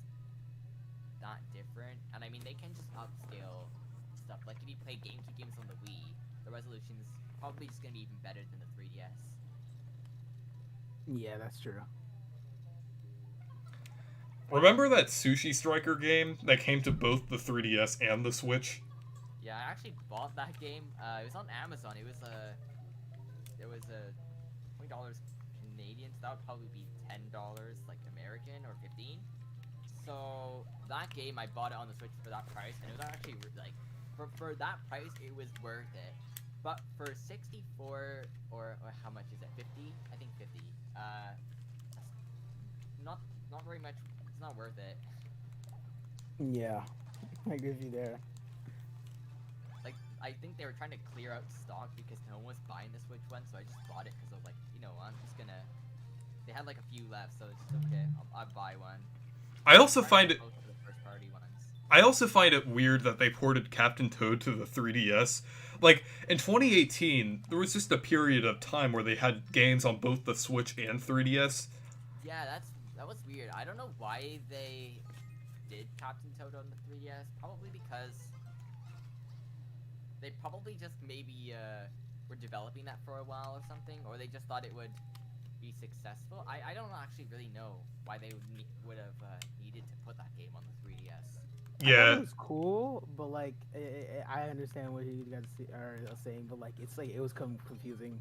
[SPEAKER 3] that different, and I mean they can just upscale stuff. Like if you play GameCube games on the Wii, the resolution's probably just gonna be even better than the 3DS.
[SPEAKER 2] Yeah, that's true.
[SPEAKER 1] Remember that Sushi Striker game that came to both the 3DS and the Switch?
[SPEAKER 3] Yeah, I actually bought that game. It was on Amazon. It was there was a $20 Canadian, so that would probably be $10 like American or 15. So that game I bought it on the Switch for that price, and it was actually like for that price it was worth it. But for 64 or how much is it? 50? I think 50. Not very much. It's not worth it.
[SPEAKER 2] Yeah, I agree with you there.
[SPEAKER 3] Like, I think they were trying to clear out stock because no one was buying the Switch one, so I just bought it because I was like, you know, I'm just gonna. They had like a few left, so it's just okay. I'll buy one.
[SPEAKER 1] I also find it.
[SPEAKER 3] Most of the first party ones.
[SPEAKER 1] I also find it weird that they ported Captain Toad to the 3DS. Like, in 2018, there was just a period of time where they had games on both the Switch and 3DS.
[SPEAKER 3] Yeah, that was weird. I don't know why they did Captain Toad on the 3DS. Probably because they probably just maybe were developing that for a while or something, or they just thought it would be successful. I don't actually really know why they would have needed to put that game on the 3DS.
[SPEAKER 2] I thought
[SPEAKER 1] Yeah,
[SPEAKER 2] it was cool, but like I understand what you guys are saying, but like it's like it was confusing.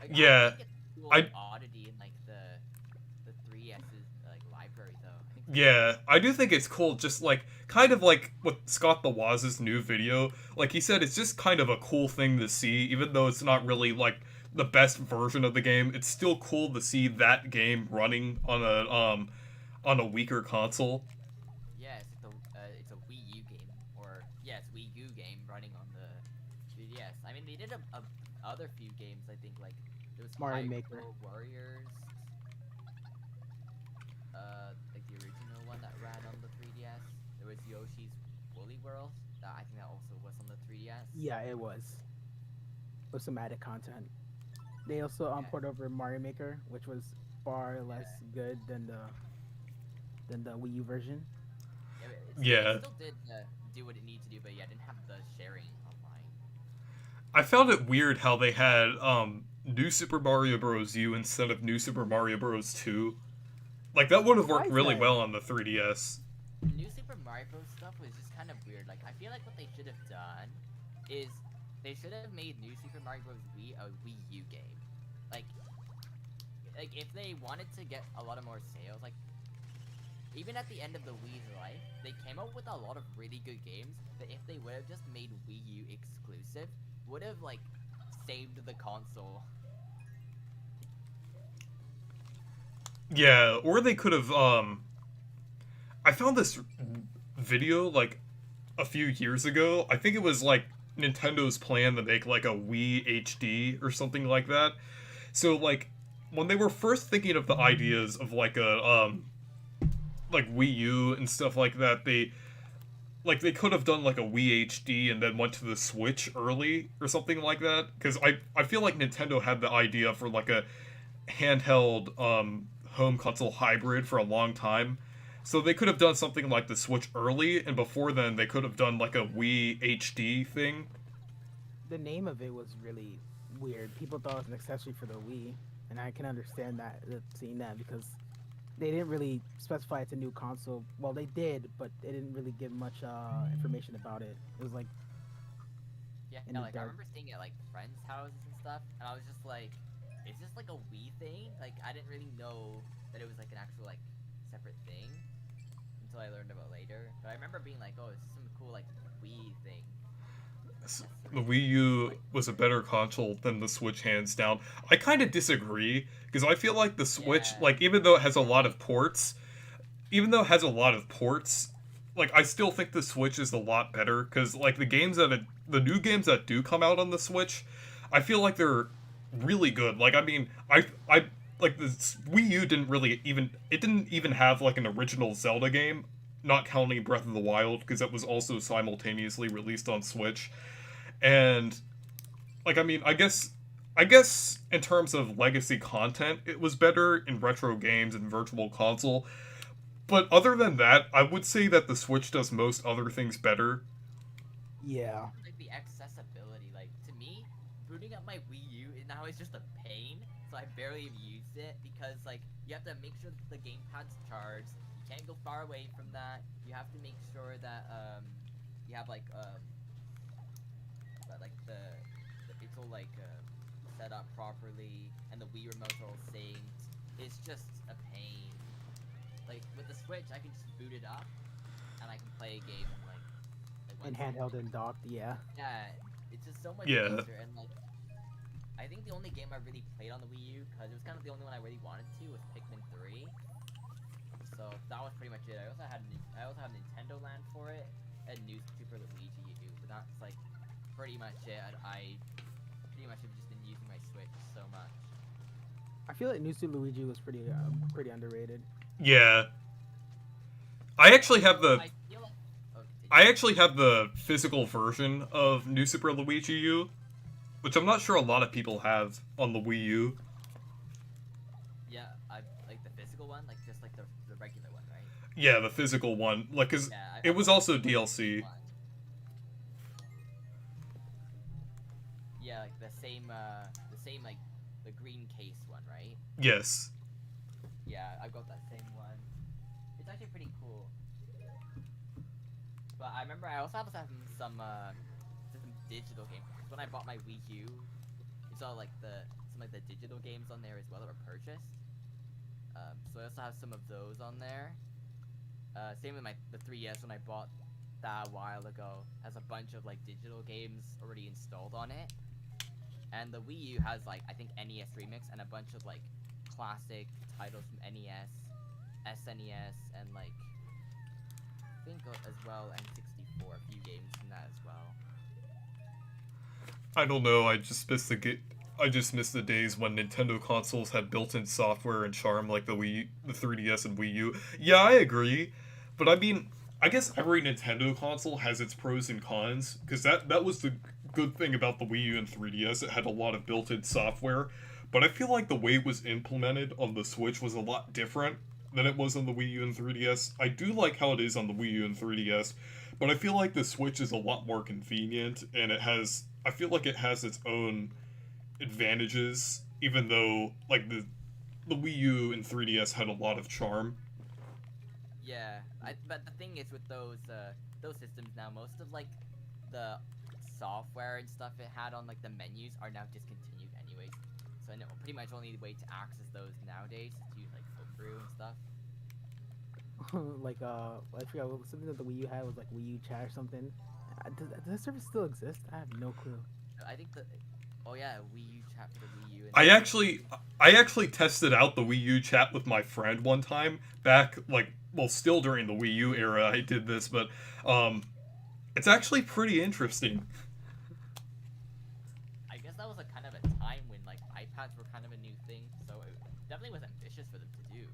[SPEAKER 3] Like,
[SPEAKER 1] Yeah,
[SPEAKER 3] I think it's a cool
[SPEAKER 1] I-
[SPEAKER 3] oddity in like the 3S's like library though. I think
[SPEAKER 1] yeah, I do think it's cool, just like, kind of like with Scott the Waz's new video. Like he said, it's just kind of a cool thing to see, even though it's not really like the best version of the game. It's still cool to see that game running on a weaker console.
[SPEAKER 3] yeah, it's a Wii U game, or yeah, it's a Wii U game running on the 3DS. I mean, they did a other few games. I think like there was
[SPEAKER 2] Mario
[SPEAKER 3] Hyrule
[SPEAKER 2] Maker.
[SPEAKER 3] Warriors, like the original one that ran on the 3DS. There was Yoshi's Woolly World. That I think that also was on the 3DS.
[SPEAKER 2] Yeah, it was. With some added content. They also
[SPEAKER 3] Yeah.
[SPEAKER 2] port over Mario Maker, which was far less good than the Wii U version.
[SPEAKER 1] Yeah.
[SPEAKER 3] It still did do what it needed to do, but yeah, it didn't have the sharing online.
[SPEAKER 1] I found it weird how they had New Super Mario Bros. U instead of New Super Mario Bros. 2. Like, that would have worked
[SPEAKER 2] Why is
[SPEAKER 1] really
[SPEAKER 2] that?
[SPEAKER 1] well on the 3DS.
[SPEAKER 3] New Super Mario Bros. Stuff was just kind of weird. Like, I feel like what they should have done is they should have made New Super Mario Bros. Wii a Wii U game. Like if they wanted to get a lot of more sales, like even at the end of the Wii's life, they came up with a lot of really good games that if they would have just made Wii U exclusive, would have like saved the console.
[SPEAKER 1] Yeah, or they could have, I found this video, like, a few years ago. I think it was, like, Nintendo's plan to make, like, a Wii HD or something like that. So, like, when they were first thinking of the ideas of, like, like, Wii U and stuff like that, they could have done, like, a Wii HD and then went to the Switch early or something like that. Because I feel like Nintendo had the idea for, like, a handheld, home console hybrid for a long time. So they could have done something like the Switch early, and before then they could have done like a Wii HD thing.
[SPEAKER 2] The name of it was really weird. People thought it was an accessory for the Wii, and I can understand that, seeing that, because they didn't really specify it's a new console. Well, they did, but they didn't really give much information about it. It was like
[SPEAKER 3] Yeah,
[SPEAKER 2] in the
[SPEAKER 3] like I
[SPEAKER 2] dark.
[SPEAKER 3] remember seeing it at like friends' houses and stuff, and I was just like, is this like a Wii thing? Like I didn't really know that it was like an actual like separate thing until I learned about later. But I remember being like, oh, this is some cool like Wii thing.
[SPEAKER 1] The
[SPEAKER 3] Accessory.
[SPEAKER 1] Wii U was a better console than the Switch, hands down. I kind of disagree because I feel like the Switch,
[SPEAKER 3] Yeah,
[SPEAKER 1] like even though it has a lot of ports, even though it has a lot of ports, like I still think the Switch is a lot better because like the new games that do come out on the Switch, I feel like they're really good. Like I mean, I like the Wii U didn't even have like an original Zelda game, not counting Breath of the Wild because that was also simultaneously released on Switch. And like I mean, I guess in terms of legacy content, it was better in retro games and virtual console. But other than that, I would say that the Switch does most other things better.
[SPEAKER 2] Yeah.
[SPEAKER 3] like the accessibility. Like to me, booting up my Wii U now is just a pain. So I barely have used it because like you have to make sure that the gamepad's charged. You can't go far away from that. You have to make sure that you have like it's all like set up properly and the Wii remote's all synced. It's just a pain. Like with the Switch, I can just boot it up and I can play a game in like
[SPEAKER 2] And
[SPEAKER 3] 1 second.
[SPEAKER 2] handheld and docked, yeah.
[SPEAKER 3] Yeah, it's just so much
[SPEAKER 1] Yeah.
[SPEAKER 3] easier. And like, I think the only game I really played on the Wii U, because it was kind of the only one I really wanted to, was Pikmin 3. So that was pretty much it. I also have Nintendo Land for it, and New Super Luigi U. But that's like pretty much it. I pretty much have just been using my Switch so much.
[SPEAKER 2] I feel like New Super Luigi was pretty underrated.
[SPEAKER 1] Yeah. I actually have the
[SPEAKER 3] I feel like. Oh, did
[SPEAKER 1] I
[SPEAKER 3] you?
[SPEAKER 1] actually have the physical version of New Super Luigi U, which I'm not sure a lot of people have on the Wii U.
[SPEAKER 3] Yeah, I like the physical one, like just like the regular one, right?
[SPEAKER 1] Yeah, the physical one, like cuz
[SPEAKER 3] Yeah,
[SPEAKER 1] it was also
[SPEAKER 3] the
[SPEAKER 1] DLC.
[SPEAKER 3] one. Yeah, like the same like the green case one, right?
[SPEAKER 1] Yes.
[SPEAKER 3] Yeah, I've got that same one. It's actually pretty cool. But I remember I also have some digital games. 'Cause when I bought my Wii U, it's all like some like the digital games on there as well that were purchased. So I also have some of those on there. Same with the 3DS when I bought that a while ago. Has a bunch of like digital games already installed on it. And the Wii U has like I think NES Remix and a bunch of like classic titles from NES, SNES, and like I think as well N64, a few games from that as well.
[SPEAKER 1] I don't know, I just miss the days when Nintendo consoles had built-in software and charm like the 3DS and Wii U. Yeah, I agree. But I mean, I guess every Nintendo console has its pros and cons because that was the good thing about the Wii U and 3DS. It had a lot of built-in software, but I feel like the way it was implemented on the Switch was a lot different than it was on the Wii U and 3DS. I do like how it is on the Wii U and 3DS, but I feel like the Switch is a lot more convenient and I feel like it has its own advantages even though like the Wii U and 3DS had a lot of charm.
[SPEAKER 3] Yeah, but the thing is with those systems now, most of like the software and stuff it had on like the menus are now discontinued anyways. So no, pretty much only way to access those nowadays is to use like homebrew and stuff.
[SPEAKER 2] Like I forgot something that the Wii U had was like Wii U Chat or something. Does that service still exist? I have no clue.
[SPEAKER 3] I think oh yeah, Wii U chat for the Wii U. And
[SPEAKER 1] I actually tested out the Wii U chat with my friend one time back like well still during the Wii U era I did this, but it's actually pretty interesting.
[SPEAKER 3] I guess that was a kind of a time when like iPads were kind of a new thing, so it definitely was ambitious for them to do.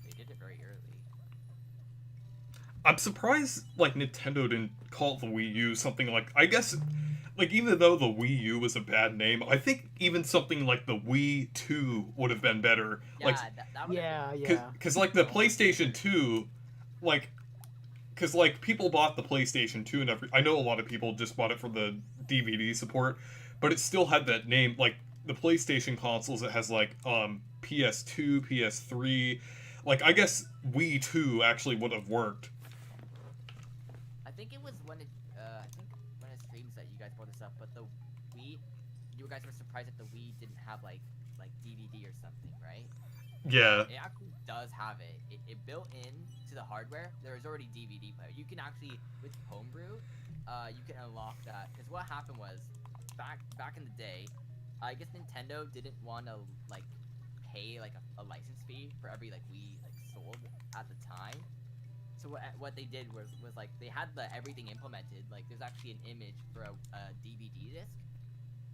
[SPEAKER 3] They did it very early.
[SPEAKER 1] I'm surprised like Nintendo didn't call the Wii U something like I guess like even though the Wii U was a bad name, I think even something like the Wii 2 would have been better.
[SPEAKER 3] Yeah,
[SPEAKER 1] Like
[SPEAKER 3] that would
[SPEAKER 2] Yeah,
[SPEAKER 3] have
[SPEAKER 2] yeah.
[SPEAKER 1] cuz like the PlayStation 2 like because like people bought the PlayStation 2 and I know a lot of people just bought it for the DVD support, but it still had that name. Like the PlayStation consoles, it has like PS2, PS3. Like I guess Wii 2 actually would have worked.
[SPEAKER 3] I think it was when it, I think one of the streams that you guys brought this up, but the Wii, you guys were surprised that the Wii didn't have like DVD or something, right?
[SPEAKER 1] Yeah.
[SPEAKER 3] It actually does have it. It built in to the hardware. There is already DVD player. You can actually with Homebrew, you can unlock that. Because what happened was, back in the day, I guess Nintendo didn't want to like pay like a license fee for every like Wii like sold at the time. So what they did was like they had everything implemented. Like there's actually an image for a DVD disc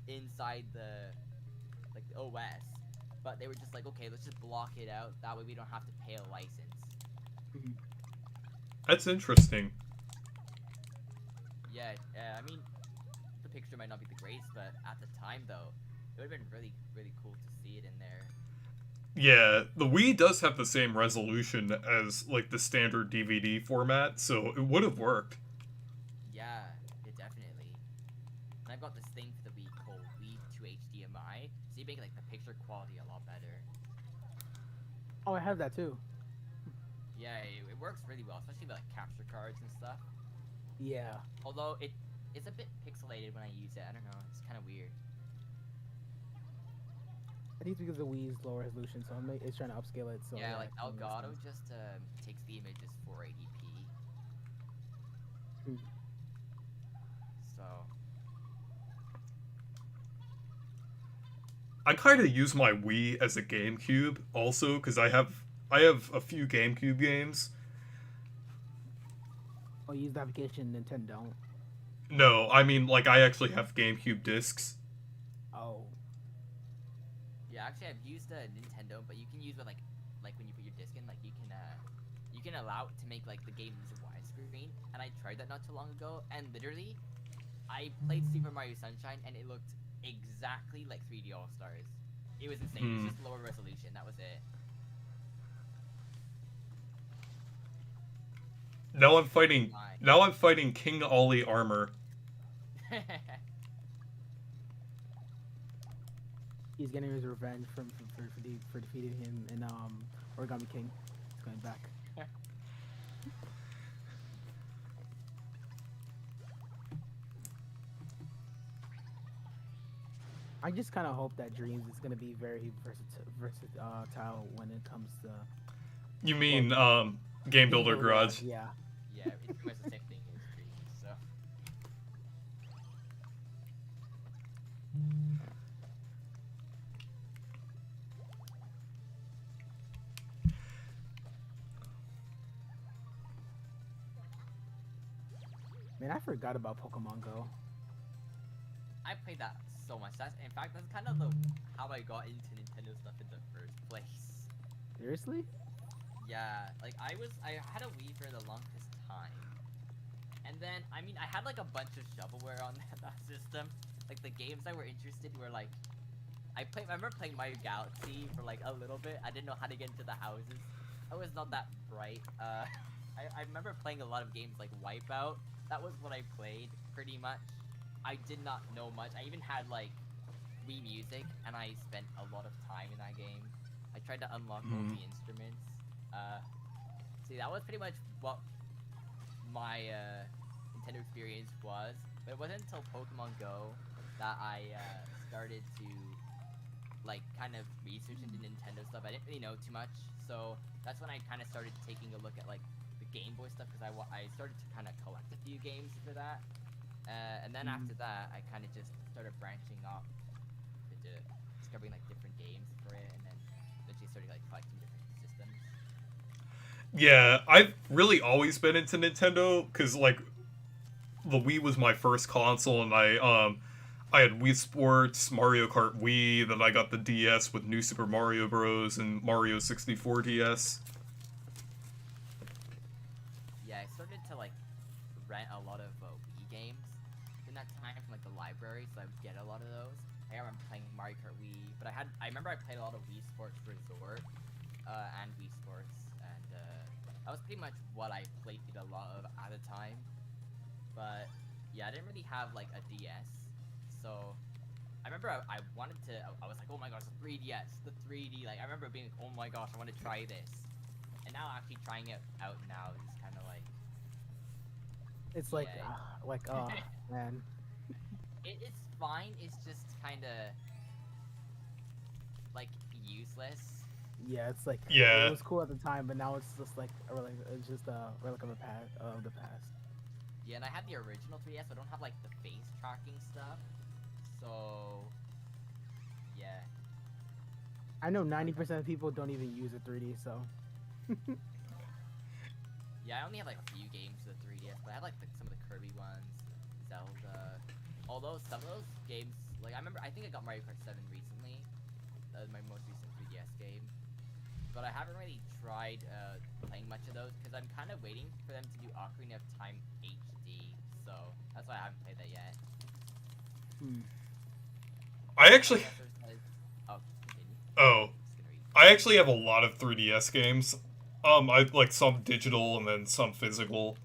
[SPEAKER 3] inside the OS, but they were just like, okay, let's just block it out. That way we don't have to pay a license.
[SPEAKER 1] That's interesting.
[SPEAKER 3] Yeah, I mean, the picture might not be the greatest, but at the time though, it would have been really cool to see it in there.
[SPEAKER 1] Yeah, the Wii does have the same resolution as like the standard DVD format, so it would have worked.
[SPEAKER 3] Yeah, it definitely. And I've got this thing for the Wii called Wii to HDMI, so you make like the picture quality a lot better.
[SPEAKER 2] Oh, I have that too.
[SPEAKER 3] Yeah, it works really well, especially with like capture cards and stuff.
[SPEAKER 2] Yeah.
[SPEAKER 3] Although it's a bit pixelated when I use it. I don't know, it's kind of weird.
[SPEAKER 2] I think it's because the Wii's lower resolution, so it's trying to upscale it. So
[SPEAKER 3] yeah, like
[SPEAKER 2] I can
[SPEAKER 3] Elgato
[SPEAKER 2] understand.
[SPEAKER 3] just takes the images 480p.
[SPEAKER 2] Hmm.
[SPEAKER 3] So
[SPEAKER 1] I kind of use my Wii as a GameCube also because I have a few GameCube games.
[SPEAKER 2] Oh, use the application Nintendo don't.
[SPEAKER 1] No, I mean like I actually have GameCube discs.
[SPEAKER 2] Oh.
[SPEAKER 3] yeah, actually I've used a Nintendo, but you can use it like when you put your disc in, like you can allow it to make like the games widescreen. And I tried that not too long ago, and literally, I played Super Mario Sunshine, and it looked exactly like 3D All Stars. It was insane. It was just lower resolution. That was it.
[SPEAKER 1] Now I'm fighting King Ollie Armor.
[SPEAKER 2] He's getting his revenge for defeating him in Origami King. He's going back. I just kind of hope that Dreams is going to be very versatile when it comes to
[SPEAKER 1] You mean Game Builder Garage?
[SPEAKER 2] Yeah.
[SPEAKER 3] Yeah, it's pretty much the same thing as Dreams. So
[SPEAKER 2] Man, I forgot about Pokemon Go.
[SPEAKER 3] I played that so much. In fact, that's kind of how I got into Nintendo stuff in the first place.
[SPEAKER 2] Seriously?
[SPEAKER 3] Yeah, like I had a Wii for the longest time, and then I mean I had like a bunch of shovelware on that system. Like the games I were interested were like, I remember playing Mario Galaxy for like a little bit. I didn't know how to get into the houses. I was not that bright. I remember playing a lot of games like Wipeout. That was what I played pretty much. I did not know much. I even had like Wii Music, and I spent a lot of time in that game. I tried to unlock all the instruments. See, that was pretty much what my Nintendo experience was. But it wasn't until Pokemon Go that I started to like kind of research into Nintendo stuff. I didn't really know too much, so that's when I kind of started taking a look at like the Game Boy stuff, because I started to kind of collect a few games for that. And then after that, I kind of just started branching off into discovering like different games for it, and then eventually started like collecting different systems.
[SPEAKER 1] Yeah, I've really always been into Nintendo because like the Wii was my first console, and I had Wii Sports, Mario Kart Wii, then I got the DS with New Super Mario Bros. And Mario 64 DS.
[SPEAKER 3] Yeah, I started to like rent a lot of Wii games in that time from like the library, so I would get a lot of those. I remember playing Mario Kart Wii, but I remember I played a lot of Wii Sports Resort and Wii Sports, and That was pretty much what I played a lot of at the time. But yeah, I didn't really have like a DS, so I remember I wanted to. I was like, oh my gosh, the 3DS, the 3D. Like I remember being like, oh my gosh, I want to try this. And now actually trying it out now is kind of like
[SPEAKER 2] It's like,
[SPEAKER 3] Yay.
[SPEAKER 2] oh man.
[SPEAKER 3] it's fine. It's just kind of like useless.
[SPEAKER 2] Yeah, it's like
[SPEAKER 1] Yeah.
[SPEAKER 2] it was cool at the time, but now it's just like a relic. It's just a relic of the past.
[SPEAKER 3] Yeah, and I had the original 3DS, so I don't have like the face tracking stuff. So yeah.
[SPEAKER 2] I know 90% of people don't even use a 3D, so.
[SPEAKER 3] Yeah, I only have like a few games for the 3DS, but I had like some of the Kirby ones, Zelda. Although some of those games, like I think I got Mario Kart 7 recently. That was my most recent 3DS game. But I haven't really tried playing much of those because I'm kind of waiting for them to do Ocarina of Time HD. So that's why I haven't played that yet.
[SPEAKER 1] I actually.
[SPEAKER 3] Professor says, oh, continue.
[SPEAKER 1] Oh,
[SPEAKER 3] Just gonna read.
[SPEAKER 1] I actually have a lot of 3DS games. I like some digital and then some physical.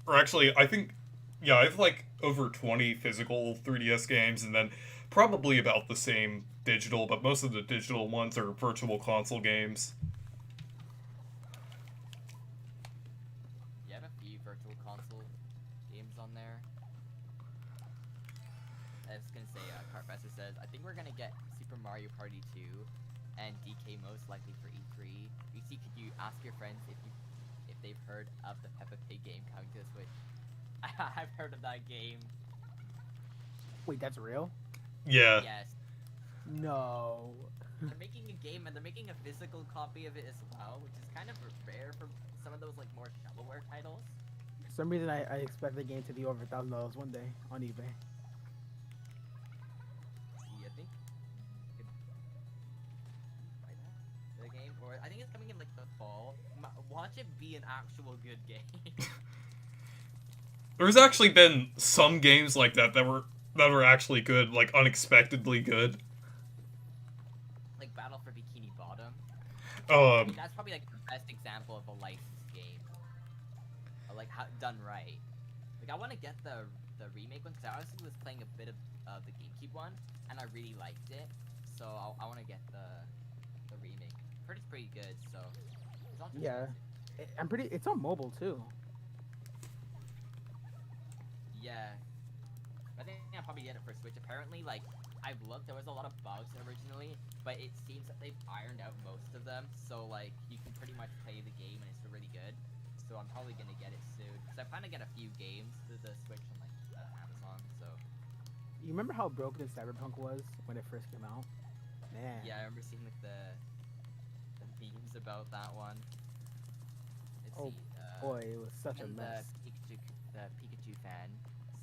[SPEAKER 1] Or actually, I think, yeah, I have like over 20 physical 3DS games and then probably about the same digital, but most of the digital ones are virtual console games.
[SPEAKER 3] You have a few virtual console games on there. I was gonna say, Professor says, I think we're gonna get Super Mario Party 2 and DK most likely for E3. BC, could you ask your friends if they've heard of the Peppa Pig game coming to the Switch? I've heard of that game.
[SPEAKER 2] Wait, that's real?
[SPEAKER 1] Yeah.
[SPEAKER 3] Yes.
[SPEAKER 2] No.
[SPEAKER 3] They're making a game and they're making a physical copy of it as well, which is kind of rare for some of those like more shovelware titles.
[SPEAKER 2] For some reason, I expect the game to be over $1,000 one day on eBay.
[SPEAKER 3] See, I think I could buy that the game, or I think it's coming in like the fall. Watch it be an actual good game.
[SPEAKER 1] There's actually been some games like that that were actually good, like unexpectedly good.
[SPEAKER 3] Like Battle for Bikini Bottom. I mean, that's probably like the best example of a licensed game. Like done right. Like I want to get the remake one because I honestly was playing a bit of the GameCube one and I really liked it. So I want to get the remake. Heard it's pretty good. So it's on
[SPEAKER 2] Yeah. It's on mobile too.
[SPEAKER 3] Yeah. I think I'll probably get it for Switch. Apparently, like, I've looked, there was a lot of bugs originally, but it seems that they've ironed out most of them, so, like, you can pretty much play the game and it's really good. So I'm probably gonna get it soon, because I plan to get a few games to the Switch on, like, Amazon, so...
[SPEAKER 2] You remember how broken Cyberpunk was when it first came out? Man.
[SPEAKER 3] Yeah, I remember seeing, like, the memes about that one. Let's
[SPEAKER 2] Oh,
[SPEAKER 3] see,
[SPEAKER 2] boy, it was such a
[SPEAKER 3] and
[SPEAKER 2] mess.
[SPEAKER 3] the Pikachu fan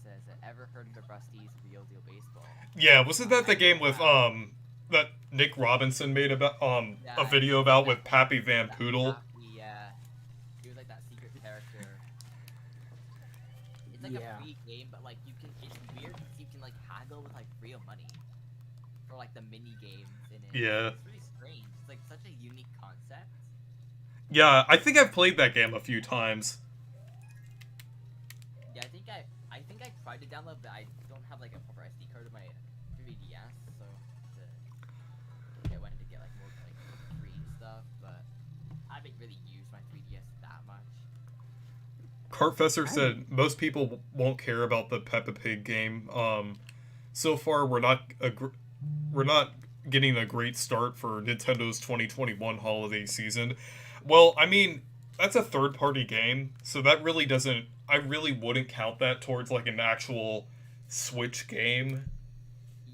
[SPEAKER 3] says, ever heard of Rusty's Real Deal Baseball?
[SPEAKER 1] Yeah, wasn't that the game with that Nick Robinson made about a video about with Pappy Van Poodle?
[SPEAKER 3] Yeah, he was like that secret character. It's like
[SPEAKER 2] Yeah.
[SPEAKER 3] a free game, but like you can. It's weird because you can like haggle with like real money for like the mini games in it.
[SPEAKER 1] Yeah.
[SPEAKER 3] It's really strange. It's like such a unique concept.
[SPEAKER 1] Yeah, I think I've played that game a few times.
[SPEAKER 3] Yeah, I think I tried to download, but I don't have like a proper SD card of my 3DS, so I wanted to get like more like free stuff, but I haven't really used my 3DS that much.
[SPEAKER 1] Cartfesser said most people won't care about the Peppa Pig game. So far we're not getting a great start for Nintendo's 2021 holiday season. Well, I mean, that's a third-party game, so that really doesn't... I really wouldn't count that towards, like, an actual Switch game.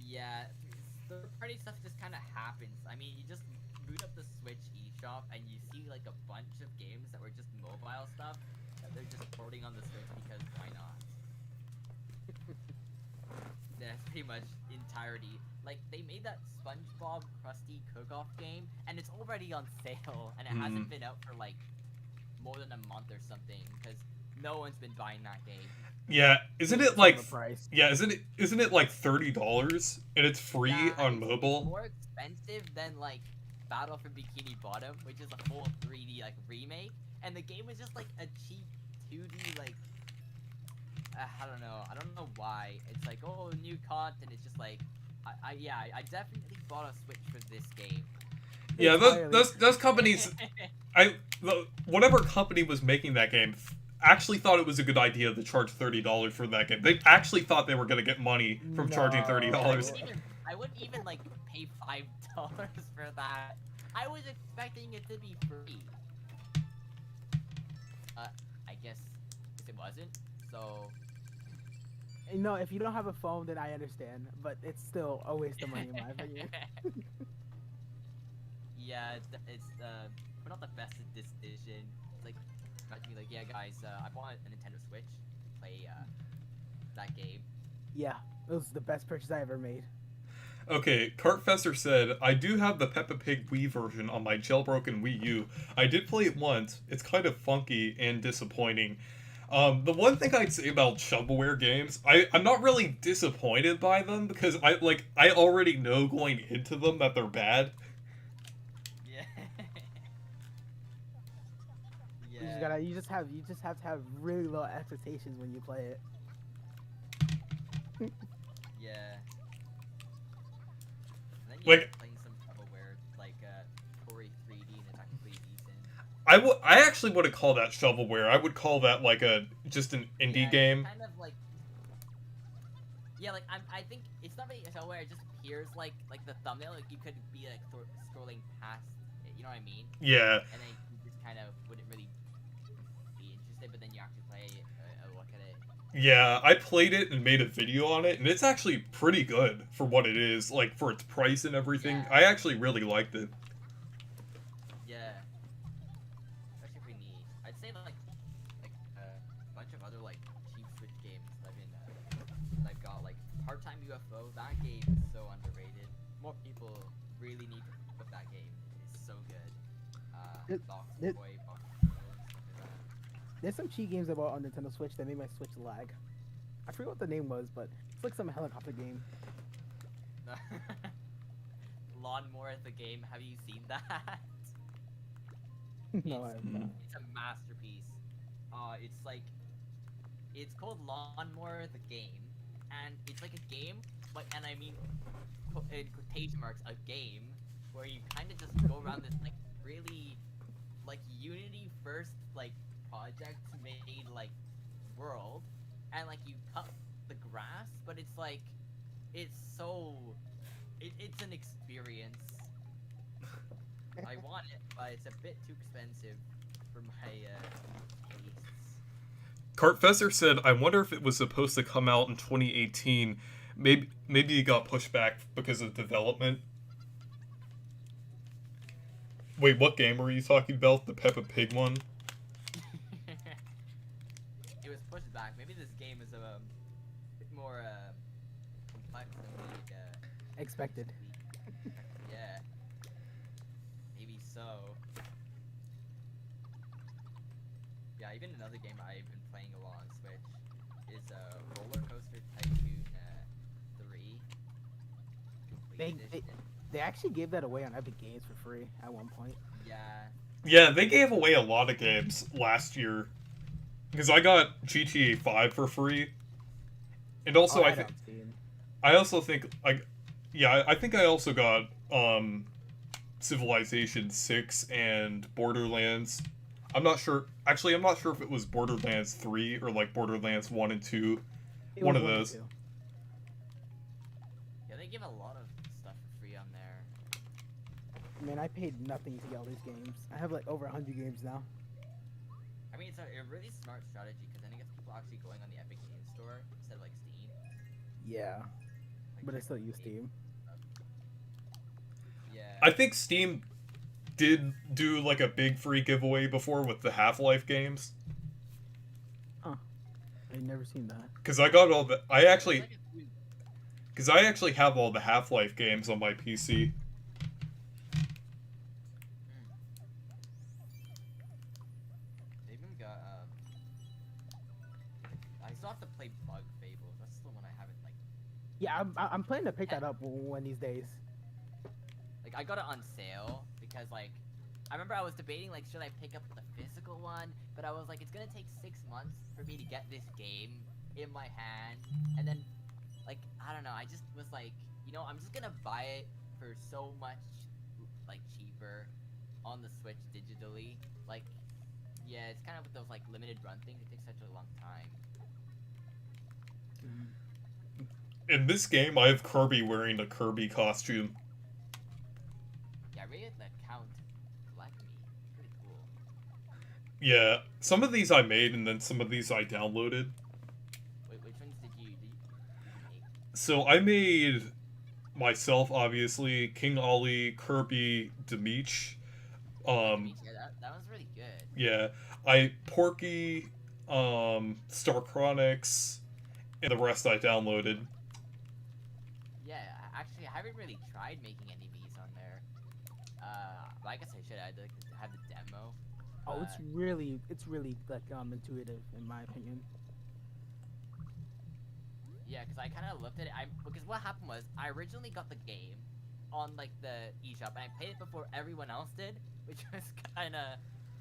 [SPEAKER 3] Yeah, the party stuff just kind of happens. I mean, you just boot up the Switch eShop and you see, like, a bunch of games that were just mobile stuff that they're just porting on the Switch because why not? That's pretty much entirety. Like, they made that SpongeBob Krusty Cook-Off game, and it's already on sale, and it hasn't been out for, like, more than a month or something, because no one's been buying that game.
[SPEAKER 1] Yeah, isn't it like...
[SPEAKER 2] Price.
[SPEAKER 1] Yeah, isn't it like $30? And it's free on
[SPEAKER 3] It's
[SPEAKER 1] mobile?
[SPEAKER 3] more expensive than, like, Battle for Bikini Bottom, which is a full 3D, like, remake, and the game was just like a cheap 2D like. I don't know. I don't know why. It's like, oh, new content. It's just like, I definitely bought a Switch for this game.
[SPEAKER 1] Yeah,
[SPEAKER 2] Entirely.
[SPEAKER 1] those companies, whatever company was making that game actually thought it was a good idea to charge $30 for that game. They actually thought they were gonna get money from charging
[SPEAKER 2] No.
[SPEAKER 1] $30.
[SPEAKER 3] I wouldn't even like pay $5 for that. I was expecting it to be free. I guess it wasn't. So.
[SPEAKER 2] No, if you don't have a phone, then I understand, but it's still a waste of money in my opinion.
[SPEAKER 3] Yeah, it's not the best decision. It's like, imagine me like, yeah, guys, I bought a Nintendo Switch to play that game.
[SPEAKER 2] Yeah, it was the best purchase I ever made.
[SPEAKER 1] Okay, Cartfester said, I do have the Peppa Pig Wii version on my jailbroken Wii U. I did play it once. It's kind of funky and disappointing. The one thing I'd say about shovelware games, I'm not really disappointed by them because I already know going into them that they're bad.
[SPEAKER 3] Yeah.
[SPEAKER 2] Yeah. You just have to have really low expectations when you play it.
[SPEAKER 3] Yeah. And then
[SPEAKER 1] Like-
[SPEAKER 3] playing some shovelware like Tori 3D and it's actually pretty decent.
[SPEAKER 1] I actually wouldn't call that shovelware. I would call that like just an indie
[SPEAKER 3] Yeah,
[SPEAKER 1] game.
[SPEAKER 3] Kind of like. Yeah, like I think it's not really a shovelware. It just appears like the thumbnail. Like you could be like scrolling past it. You know what I mean?
[SPEAKER 1] Yeah.
[SPEAKER 3] And then you just kind of wouldn't really be interested, but then you actually play a look at it.
[SPEAKER 1] Yeah, I played it and made a video on it, and it's actually pretty good for what it is, like for its price and everything.
[SPEAKER 3] Yeah.
[SPEAKER 1] I actually really liked it.
[SPEAKER 3] Yeah. Actually pretty neat. I'd say like a bunch of other like cheap Switch games that I've got like Part-Time UFO. That game is so underrated. More people really need to put that game. It's so good. Box
[SPEAKER 2] it-
[SPEAKER 3] Boy, Box Girl, stuff like
[SPEAKER 2] There's some cheat games about on Nintendo Switch that made my Switch lag. I forget what the name was, but it's like some helicopter game.
[SPEAKER 3] that. Lawnmower the game. Have you seen that?
[SPEAKER 2] No, I have not.
[SPEAKER 3] It's a masterpiece. It's like, it's called Lawnmower the game, and it's like a game, and I mean, in quotation marks, a game where you kind of just go around this like really, like Unity first like project made like world, and like you cut the grass, but it's like, it's so, it's an experience. I want it, but it's a bit too expensive for my tastes.
[SPEAKER 1] Cartfester said, I wonder if it was supposed to come out in 2018. Maybe it got pushed back because of development. Wait, what game are you talking about? The Peppa Pig one?
[SPEAKER 3] It was pushed back. Maybe this game is a bit more complex than we
[SPEAKER 2] Expected.
[SPEAKER 3] yeah. Maybe so. Yeah, even another game I've been playing a lot on Switch is Roller Coaster Tycoon 3.
[SPEAKER 2] They-
[SPEAKER 3] Complete
[SPEAKER 2] they-
[SPEAKER 3] Edition.
[SPEAKER 2] They actually gave that away on Epic Games for free at one point.
[SPEAKER 3] Yeah.
[SPEAKER 1] Yeah, they gave away a lot of games last year. Because I got GTA 5 for free. And also,
[SPEAKER 2] Oh,
[SPEAKER 1] I
[SPEAKER 2] had it
[SPEAKER 1] think
[SPEAKER 2] on Steam.
[SPEAKER 1] I also think I think I also got Civilization 6 and Borderlands. I'm not sure. Actually, I'm not sure if it was Borderlands 3 or like Borderlands 1 and 2.
[SPEAKER 2] It
[SPEAKER 1] One
[SPEAKER 2] was
[SPEAKER 1] of
[SPEAKER 2] and
[SPEAKER 1] those.
[SPEAKER 2] two.
[SPEAKER 3] Yeah, they give a lot of stuff for free on there.
[SPEAKER 2] Man, I paid nothing to get all these games. I have like over 100 games now.
[SPEAKER 3] I mean, it's a really smart strategy because then it gets people actually going on the Epic Games Store instead of like Steam.
[SPEAKER 2] Yeah,
[SPEAKER 3] Like,
[SPEAKER 2] but I
[SPEAKER 3] check
[SPEAKER 2] still
[SPEAKER 3] out
[SPEAKER 2] use
[SPEAKER 3] games
[SPEAKER 2] Steam.
[SPEAKER 3] and stuff. Yeah.
[SPEAKER 1] I think Steam did do like a big free giveaway before with the Half-Life games.
[SPEAKER 2] I've never seen that.
[SPEAKER 1] Because I got all the
[SPEAKER 3] There's like a few-
[SPEAKER 1] because I actually have all the Half-Life games on my PC.
[SPEAKER 3] They even got I still have to play Bug Fables. That's the one I haven't like.
[SPEAKER 2] Yeah, I'm planning to pick that up one of these days.
[SPEAKER 3] Like I got it on sale because like I remember I was debating like should I pick up the physical one, but I was like it's gonna take 6 months for me to get this game in my hand, and then like I don't know, I just was like, I'm just gonna buy it for so much like cheaper on the Switch digitally. Like, yeah, it's kind of with those like limited run things. It takes such a long time.
[SPEAKER 1] In this game, I have Kirby wearing a Kirby costume.
[SPEAKER 3] Yeah, I really like the Count Collect Me. Pretty cool.
[SPEAKER 1] Yeah, some of these I made, and then some of these I downloaded.
[SPEAKER 3] Wait, which ones did you make?
[SPEAKER 1] So I made myself, obviously, King Ollie, Kirby, Demech.
[SPEAKER 3] Yeah, that one's really good.
[SPEAKER 1] Yeah, Porky, Star Chronix, and the rest I downloaded.
[SPEAKER 3] Yeah, actually, I haven't really tried making any of these on there. But I guess I should. I'd like to have the demo.
[SPEAKER 2] Oh, it's really like intuitive in my opinion.
[SPEAKER 3] Yeah, because I kind of looked at it. Because what happened was I originally got the game on like the eShop, and I paid it before everyone else did, which was kind of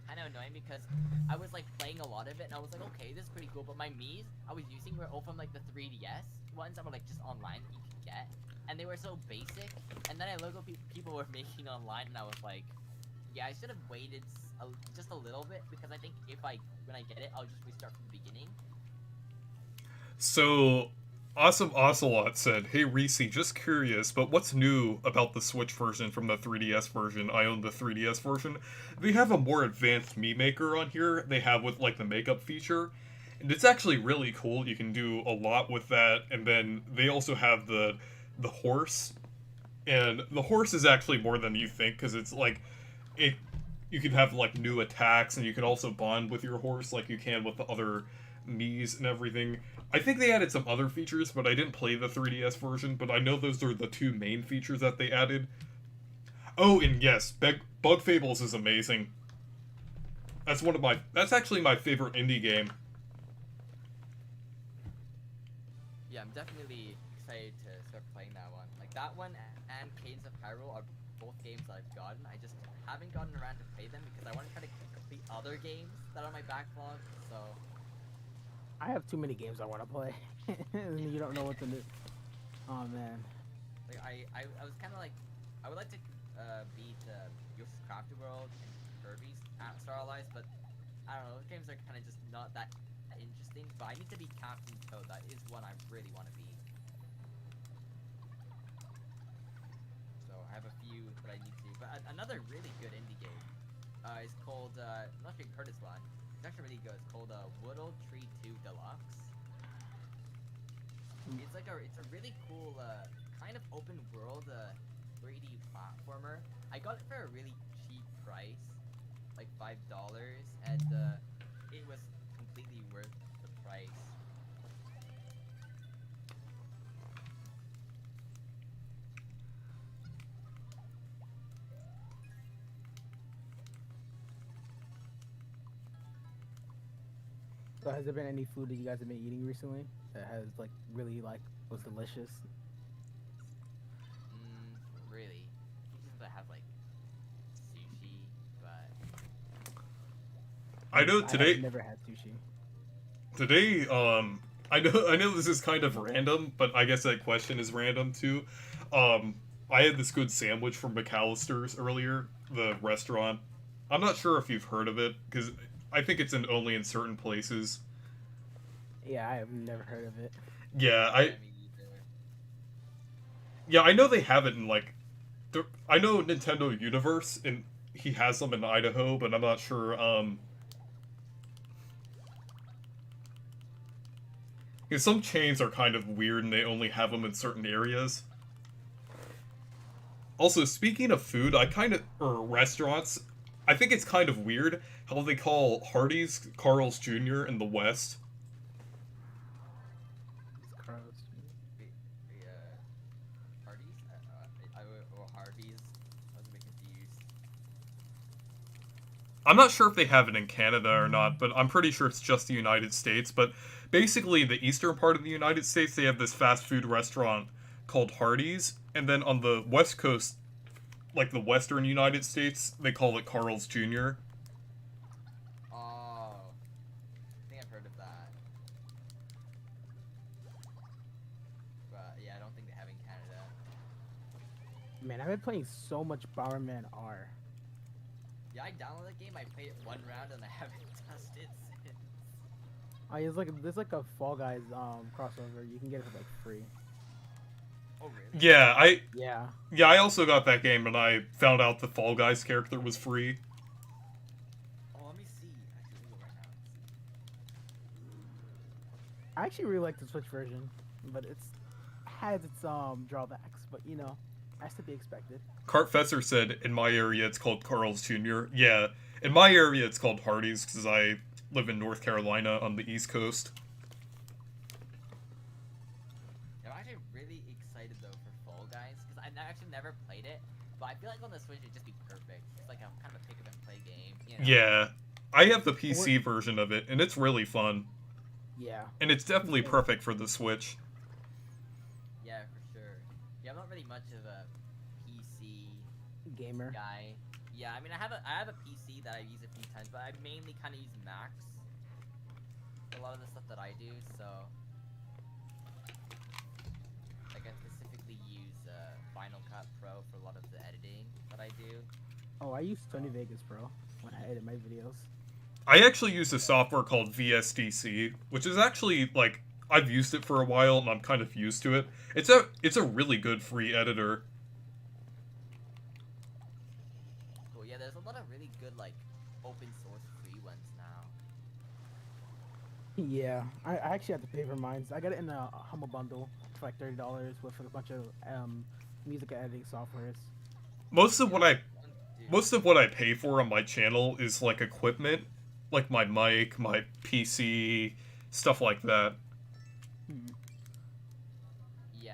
[SPEAKER 3] annoying because I was like playing a lot of it, and I was like, okay, this is pretty cool. But my Miis I was using were all from like the 3DS ones that were like just online that you could get, and they were so basic. And then I looked what people were making online, and I was like, yeah, I should have waited just a little bit because I think when I get it, I'll just restart from the beginning.
[SPEAKER 1] So, Awesome Ocelot said, "Hey Reese, just curious, but what's new about the Switch version from the 3DS version? I own the 3DS version. They have a more advanced Mii Maker on here. They have with like the makeup feature, and it's actually really cool. You can do a lot with that. And then they also have the horse, and the horse is actually more than you think because it's like it. You can have like new attacks, and you can also bond with your horse like you can with the other Miis and everything." I think they added some other features, but I didn't play the 3DS version, but I know those are the two main features that they added. Oh, and yes, Bug Fables is amazing. That's actually my favorite indie game.
[SPEAKER 3] Yeah, I'm definitely excited to start playing that one. Like that one and Cadence of Hyrule are both games I've gotten. I just haven't gotten around to play them because I want to try to complete other games that are on my backlog, so...
[SPEAKER 2] I have too many games I want to play, and you don't know what to do. Oh man.
[SPEAKER 3] Like I was kind of like, I would like to beat Yoshi's Crafted World and Kirby's Star Allies, but I don't know, those games are kind of just not that interesting. But I need to beat Captain Toad. That is one I really want to beat. So I have a few that I need to. But another really good indie game is called I'm not sure you've heard this one. It's actually really good. It's called Woodle Tree 2 Deluxe. It's a really cool kind of open world 3D platformer. I got it for a really cheap price, like $5, and it was completely worth the price.
[SPEAKER 2] So has there been any food that you guys have been eating recently that has like really like was delicious?
[SPEAKER 3] Really? Usually I have like sushi, but
[SPEAKER 1] I know today.
[SPEAKER 2] I've never had sushi.
[SPEAKER 1] Today, I know this is kind of random, but I guess that question is random too. I had this good sandwich from McAllister's earlier, the restaurant. I'm not sure if you've heard of it because I think it's only in certain places.
[SPEAKER 2] Yeah, I have never heard of it.
[SPEAKER 1] Yeah,
[SPEAKER 3] me either.
[SPEAKER 1] Yeah, I know they have it in like, I know Nintendo Universe, and he has them in Idaho, but I'm not sure. Because some chains are kind of weird, and they only have them in certain areas. Also, speaking of food, or restaurants, I think it's kind of weird how they call Hardee's Carl's Jr. in the West.
[SPEAKER 2] It's gross.
[SPEAKER 3] Hardee's? Or Harvey's? I was a bit confused.
[SPEAKER 1] I'm not sure if they have it in Canada or not, but I'm pretty sure it's just the United States. But basically, the eastern part of the United States, they have this fast food restaurant called Hardee's, and then on the West Coast, like the Western United States, they call it Carl's Jr.
[SPEAKER 3] Oh, I think I've heard of that. But yeah, I don't think they have in Canada.
[SPEAKER 2] Man, I've been playing so much Bomberman R.
[SPEAKER 3] Yeah, I downloaded the game. I played it one round and I haven't touched it since.
[SPEAKER 2] Oh, there's like a Fall Guys crossover. You can get it for like free.
[SPEAKER 3] Oh really?
[SPEAKER 2] Yeah.
[SPEAKER 1] Yeah, I also got that game and I found out the Fall Guys character was free.
[SPEAKER 3] Oh, let me see. Actually, let me go right now.
[SPEAKER 2] I actually really like the Switch version, but it's has its drawbacks. But you know, that's to be expected.
[SPEAKER 1] Cartfesser said, in my area it's called Carl's Jr. Yeah, in my area it's called Hardee's because I live in North Carolina on the East Coast.
[SPEAKER 3] I'm actually really excited though for Fall Guys because I actually never played it, but I feel like on the Switch it'd just be perfect. It's like a kind of a pick up and play game. You know?
[SPEAKER 1] Yeah, I have the PC version of it and it's really fun.
[SPEAKER 2] Yeah.
[SPEAKER 1] And it's definitely perfect for the Switch.
[SPEAKER 3] Yeah, for sure. Yeah, I'm not really much of a PC
[SPEAKER 2] Gamer.
[SPEAKER 3] guy. Yeah, I mean I have a PC that I've used a few times, but I mainly kind of use Macs. A lot of the stuff that I do, so like I specifically use Final Cut Pro for a lot of the editing that I do.
[SPEAKER 2] Oh, I use Sony Vegas Pro when I edit my videos.
[SPEAKER 1] I actually use a software called VSDC, which is actually, like, I've used it for a while and I'm kind of used to it. It's a really good free editor.
[SPEAKER 3] Cool, yeah, there's a lot of really good, like, open source free ones now.
[SPEAKER 2] Yeah, I actually have to pay for mine. I got it in a Humble Bundle for like $30 with a bunch of music editing softwares.
[SPEAKER 1] Most of what I
[SPEAKER 3] Dude,
[SPEAKER 1] most of what I pay for on my channel is like equipment, like my mic, my PC, stuff like that.
[SPEAKER 2] Hmm.
[SPEAKER 3] yeah.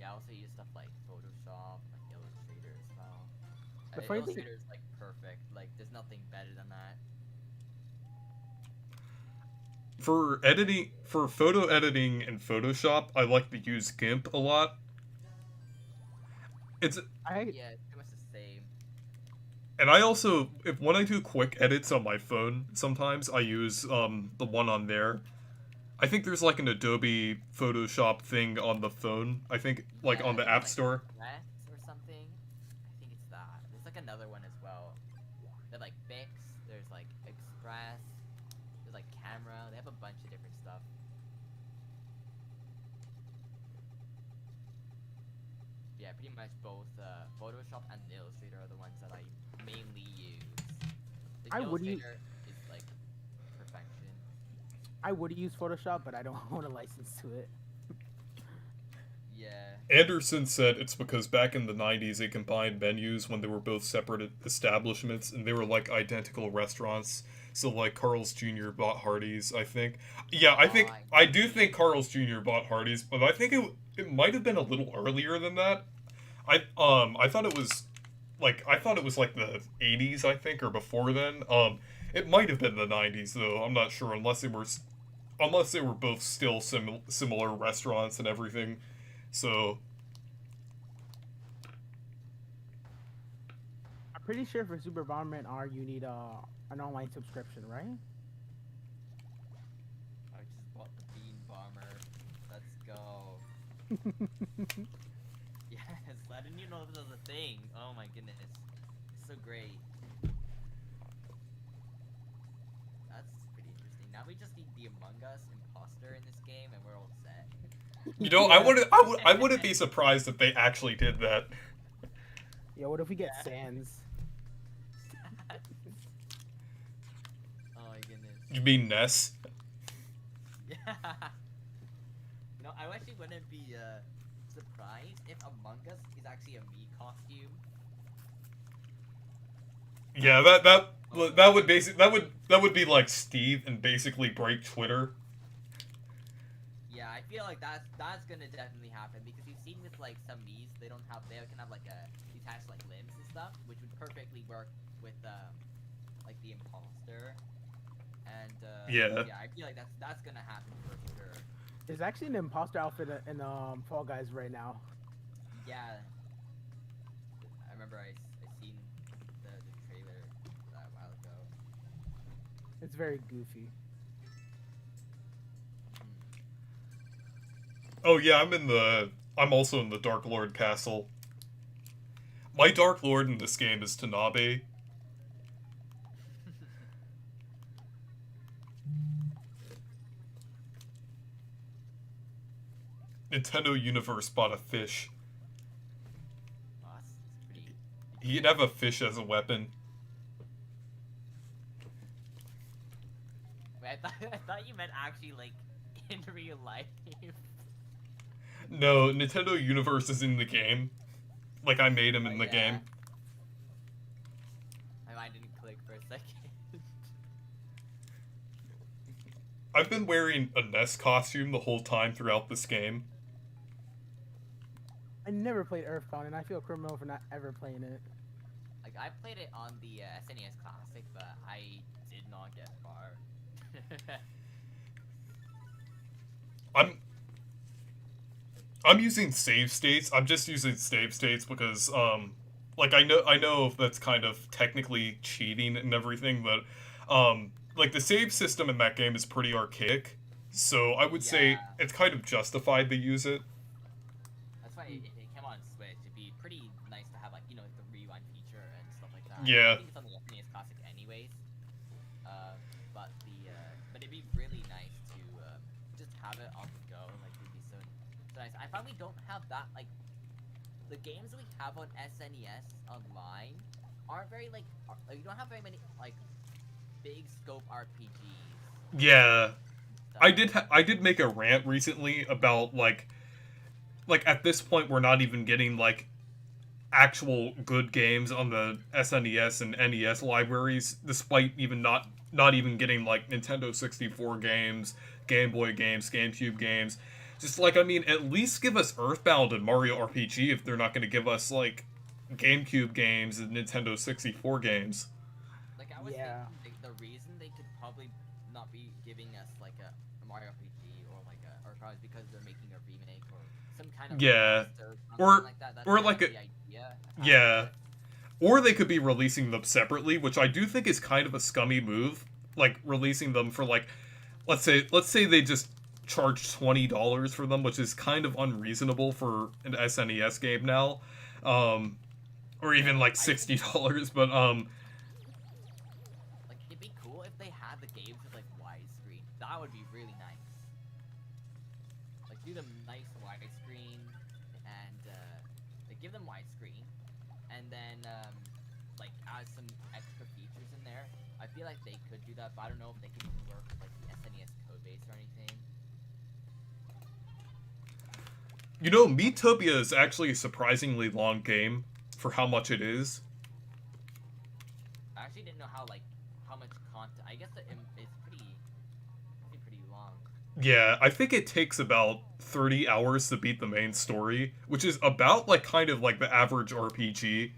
[SPEAKER 3] Yeah, I also use stuff like Photoshop, like Illustrator as well.
[SPEAKER 2] The funny thing-
[SPEAKER 3] Illustrator is like perfect. Like, there's nothing better than that.
[SPEAKER 1] For photo editing in Photoshop, I like to use GIMP a lot. It's
[SPEAKER 2] I
[SPEAKER 3] Yeah, it's pretty much the same.
[SPEAKER 1] And I also, when I do quick edits on my phone, sometimes I use the one on there. I think there's like an Adobe Photoshop thing on the phone. I think like
[SPEAKER 3] Yeah,
[SPEAKER 1] on the
[SPEAKER 3] there's,
[SPEAKER 1] App
[SPEAKER 3] like,
[SPEAKER 1] Store.
[SPEAKER 3] Express or something. I think it's that. There's like another one as well. There's like Bix. There's like Express. There's like Camera. They have a bunch of different stuff. Yeah, pretty much both Photoshop and Illustrator are the ones that I mainly use. The
[SPEAKER 2] I would use-
[SPEAKER 3] Illustrator is like perfection.
[SPEAKER 2] I would use Photoshop, but I don't own a license to it.
[SPEAKER 3] Yeah.
[SPEAKER 1] Anderson said it's because back in the 90s they combined menus when they were both separate establishments and they were like identical restaurants. So like Carl's Jr. bought Hardee's, I think. Yeah, I do think Carl's Jr. bought Hardee's, but I think it might have been a little earlier than that. I thought it was like the 80s, I think, or before then. It might have been the 90s though. I'm not sure unless they were both still similar restaurants and everything. So
[SPEAKER 2] I'm pretty sure for Super Bomberman R, you need an online subscription, right?
[SPEAKER 3] I just bought the Bean Bomber. Let's go. Yes, I didn't even know this was a thing. Oh my goodness. It's so great. That's pretty interesting. Now we just need the Among Us imposter in this game and we're all set.
[SPEAKER 1] you know, I wouldn't be surprised if they actually did that.
[SPEAKER 2] Yeah, what if we get
[SPEAKER 3] Yeah.
[SPEAKER 2] Sans?
[SPEAKER 3] Oh my goodness.
[SPEAKER 1] You mean Ness?
[SPEAKER 3] Yeah. No, I actually wouldn't be surprised if Among Us is actually a me costume.
[SPEAKER 1] Yeah, that would be like Steve and basically break Twitter.
[SPEAKER 3] Yeah, I feel like that's gonna definitely happen because you've seen with like some Miis, they can have like a detached like limbs and stuff, which would perfectly work with like the imposter. And
[SPEAKER 1] Yeah.
[SPEAKER 3] I feel like that's gonna happen for sure.
[SPEAKER 2] There's actually an imposter outfit in Fall Guys right now.
[SPEAKER 3] Yeah, remember I seen the trailer for that a while ago.
[SPEAKER 2] It's very goofy.
[SPEAKER 1] Oh yeah, I'm also in the Dark Lord castle. My Dark Lord in this game is Tanabe. Nintendo Universe bought a fish.
[SPEAKER 3] Oh, that's pretty.
[SPEAKER 1] He could have a fish as a weapon.
[SPEAKER 3] Wait, I thought you meant actually like in real life.
[SPEAKER 1] No, Nintendo Universe is in the game. Like, I made him
[SPEAKER 3] Oh,
[SPEAKER 1] in the
[SPEAKER 3] yeah.
[SPEAKER 1] game.
[SPEAKER 3] My mind didn't click for a second.
[SPEAKER 1] I've been wearing a Ness costume the whole time throughout this game.
[SPEAKER 2] I never played Earthbound, and I feel criminal for not ever playing it.
[SPEAKER 3] Like I played it on the SNES Classic, but I did not get far.
[SPEAKER 1] I'm using save states. I'm just using save states because like I know that's kind of technically cheating and everything, but like the save system in that game is pretty archaic. So I would say
[SPEAKER 3] Yeah.
[SPEAKER 1] it's kind of justified they use it.
[SPEAKER 3] That's why if it came on Switch, it'd be pretty nice to have like the rewind feature and stuff like that.
[SPEAKER 1] Yeah.
[SPEAKER 3] I think it's on the SNES Classic anyways. But it'd be really nice to just have it on the go. Like it'd be so nice. I find we don't have that like the games we have on SNES online aren't very like you don't have very many like big scope RPGs.
[SPEAKER 1] Yeah.
[SPEAKER 3] Stuff.
[SPEAKER 1] I did make a rant recently about like at this point we're not even getting like actual good games on the SNES and NES libraries, despite even not even getting like Nintendo 64 games, Game Boy games, GameCube games. Just like, I mean, at least give us Earthbound and Mario RPG if they're not going to give us like GameCube games and Nintendo 64 games.
[SPEAKER 3] Like I was
[SPEAKER 2] Yeah.
[SPEAKER 3] thinking the reason they could probably not be giving us like a Mario RPG or probably because they're making a remake or some kind of
[SPEAKER 1] Yeah.
[SPEAKER 3] remaster
[SPEAKER 1] Or-
[SPEAKER 3] something like that. That's
[SPEAKER 1] or
[SPEAKER 3] kind
[SPEAKER 1] like
[SPEAKER 3] of
[SPEAKER 1] a-
[SPEAKER 3] the idea.
[SPEAKER 1] Yeah. Or they could be releasing them separately, which I do think is kind of a scummy move. Like releasing them for like, let's say they just charge $20 for them, which is kind of unreasonable for an SNES game now, or even like $60. But
[SPEAKER 3] Like it'd be cool if they had the games with like widescreen. That would be really nice. Like do them nice widescreen and like give them widescreen, and then like add some extra features in there. I feel like they could do that, but I don't know if they can even work with like the SNES codebase or anything.
[SPEAKER 1] you know, Miitopia is actually a surprisingly long game for how much it is.
[SPEAKER 3] I actually didn't know how much content. I guess it's pretty long.
[SPEAKER 1] Yeah, I think it takes about 30 hours to beat the main story, which is about like kind of like the average RPG.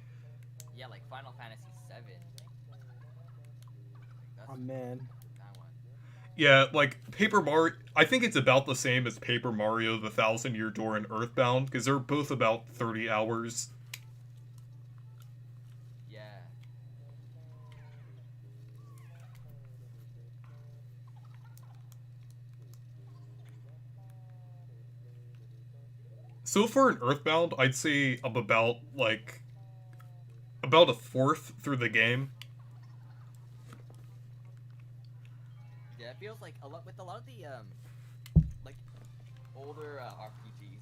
[SPEAKER 3] Yeah, like Final Fantasy VII. That's
[SPEAKER 2] Oh man.
[SPEAKER 3] that one.
[SPEAKER 1] Yeah, like Paper Mario. I think it's about the same as Paper Mario: The Thousand Year Door and Earthbound because they're both about 30 hours.
[SPEAKER 3] Yeah.
[SPEAKER 1] So for an Earthbound, I'd say I'm about a fourth through the game.
[SPEAKER 3] Yeah, it feels like a lot with a lot of the like older RPGs,